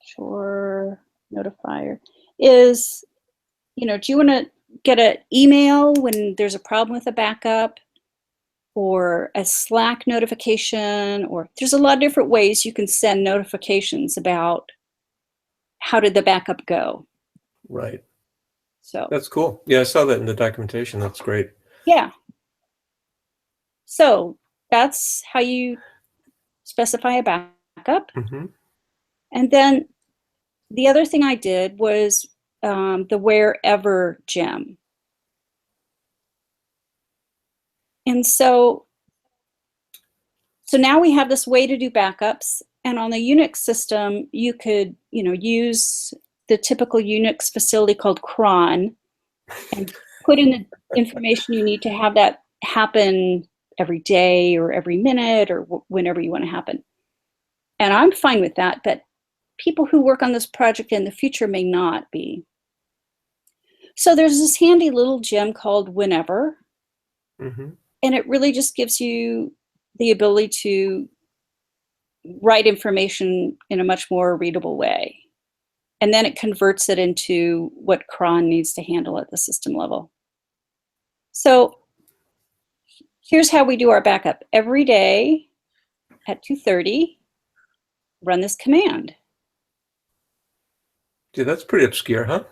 sure notifier, is, you know, do you want to get an email when there's a problem with a backup, or a Slack notification, or there's a lot of different ways you can send notifications about how did the backup go. Right. So That's cool. Yeah, I saw that in the documentation. That's great. yeah. So that's how you specify a backup. And then the other thing I did was the wherever gem. And so now we have this way to do backups. And on the Unix system, you could, you know, use the typical Unix facility called cron and put in the information you need to have that happen every day or every minute or whenever you want to happen. And I'm fine with that, but people who work on this project in the future may not be. So there's this handy little gem called whenever, and it really just gives you the ability to write information in a much more readable way. And then it converts it into what cron needs to handle at the system level. So here's how we do our backup. Every day at 2:30, run this command. Dude, that's pretty obscure, huh?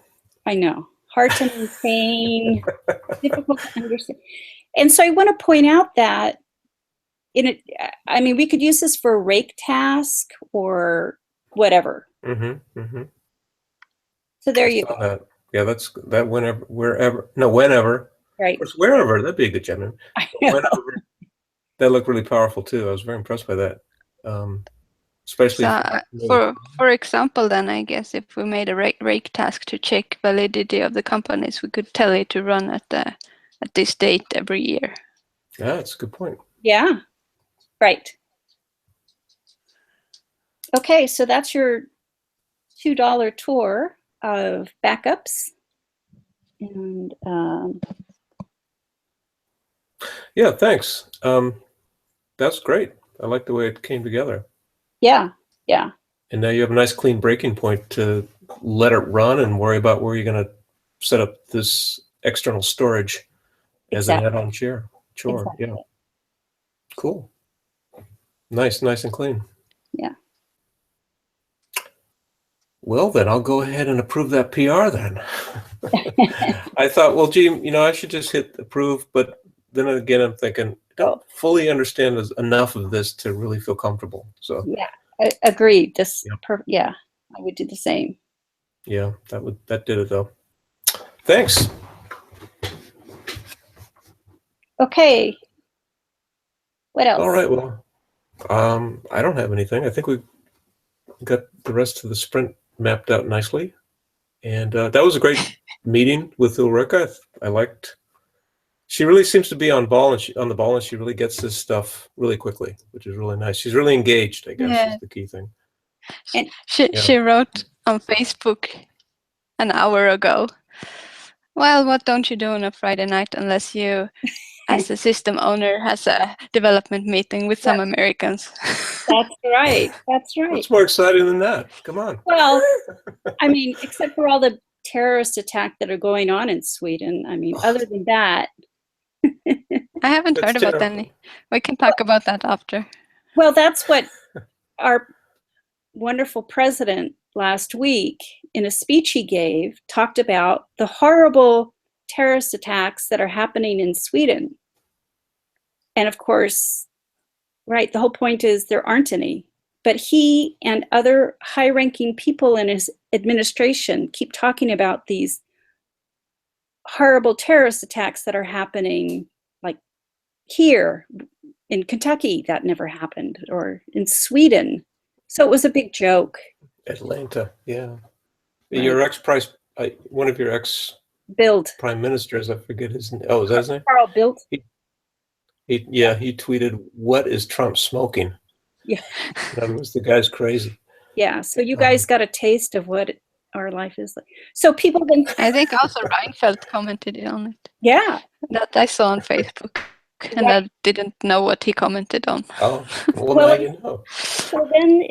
I know. Hard to maintain, difficult to understand. And so I want to point out that I mean, we could use this for a rake task or whatever. So there you go. That. Yeah, that's that whenever. Right. Of course, wherever, that'd be a good gem. Whenever, that looked really powerful too. I was very impressed by that. Especially for example, then I guess if we made a rake task to check validity of the companies, we could tell it to run at this date every year. Yeah, that's a good point. Yeah, right. Okay, so that's your $2 tour of backups. And yeah, thanks. That's great. I like the way it came together. Yeah, yeah. And now you have a nice clean breaking point to let it run and worry about where you're going to set up this external storage as an add-on chore. Exactly. Yeah. Cool. Nice and clean. Yeah. Well, then I'll go ahead and approve that PR then. I thought, well, gee, you know, I should just hit approve, but then again, I'm thinking, I don't fully understand enough of this to really feel comfortable. So yeah, agreed. Yeah, I would do the same. Yeah, that did it though. Thanks. Okay. What else? All right. Well, I don't have anything. I think we got the rest of the sprint mapped out nicely, and that was a great meeting with Ulrika. I liked. She really seems to be on the ball, and she really gets this stuff really quickly, which is really nice. She's really engaged, I guess, is the key thing. And she wrote on Facebook an hour ago, well, what don't you do on a Friday night unless you, as a system owner, has a development meeting with some Americans? That's right. That's right. What's more exciting than that? Come on. Well, I mean, except for all the terrorist attacks that are going on in Sweden. I mean, other than that. I haven't heard about any. We can talk about that after. Well, that's what our wonderful president last week, in a speech he gave, talked about the horrible terrorist attacks that are happening in Sweden. And of course, right, the whole point is there aren't any. But he and other high-ranking people in his administration keep talking about these horrible terrorist attacks that are happening, like here in Kentucky, that never happened, or in Sweden. So it was a big joke. Atlanta, yeah. Right. Your one of your ex-prime ministers, I forget his name. Oh, is that his name? Carl Bildt. He tweeted, "What is Trump smoking?" Yeah. In other words, the guy's crazy. Yeah, so you guys got a taste of what our life is like. So people then, I think also Reinfeldt commented on it. yeah, That I saw on Facebook, and I didn't know what he commented on. Oh, well, Well, now you know. so then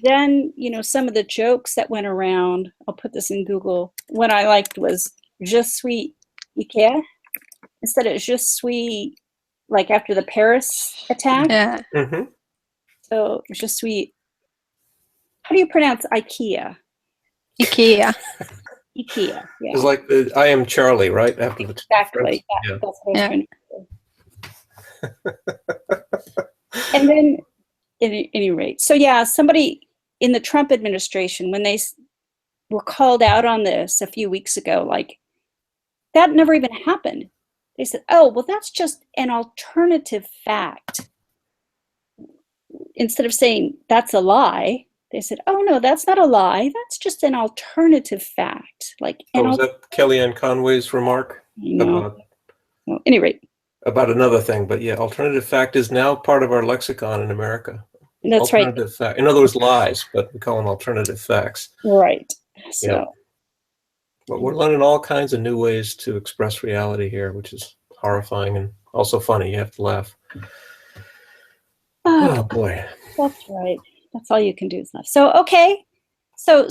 then, you know, some of the jokes that went around, I'll put this in Google, what I liked was je suis Ikea instead of je suis, like after the Paris attack. Yeah, Hmm. So je suis, how do you pronounce IKEA? IKEA. IKEA, yeah. It's like the I am Charlie, right? After the Exactly. Yeah. That's what I was Yeah. trying to say. And then, at any rate, so yeah, somebody in the Trump administration, when they were called out on this a few weeks ago, like, that never even happened. They said, oh, well, that's just an alternative fact. Instead of saying that's a lie, they said, oh, no, that's not a lie. That's just an alternative fact. Like, Oh, was that Kellyanne Conway's remark well, at any rate, about another thing? But yeah, alternative fact is now part of our lexicon in America. that's right. Alternative fact. In other words, lies, but we call them alternative facts. Right. So, Yeah. But we're learning all kinds of new ways to express reality here, which is horrifying and also funny. You have to laugh. Oh boy. that's right. That's all you can do is laugh. So, okay. So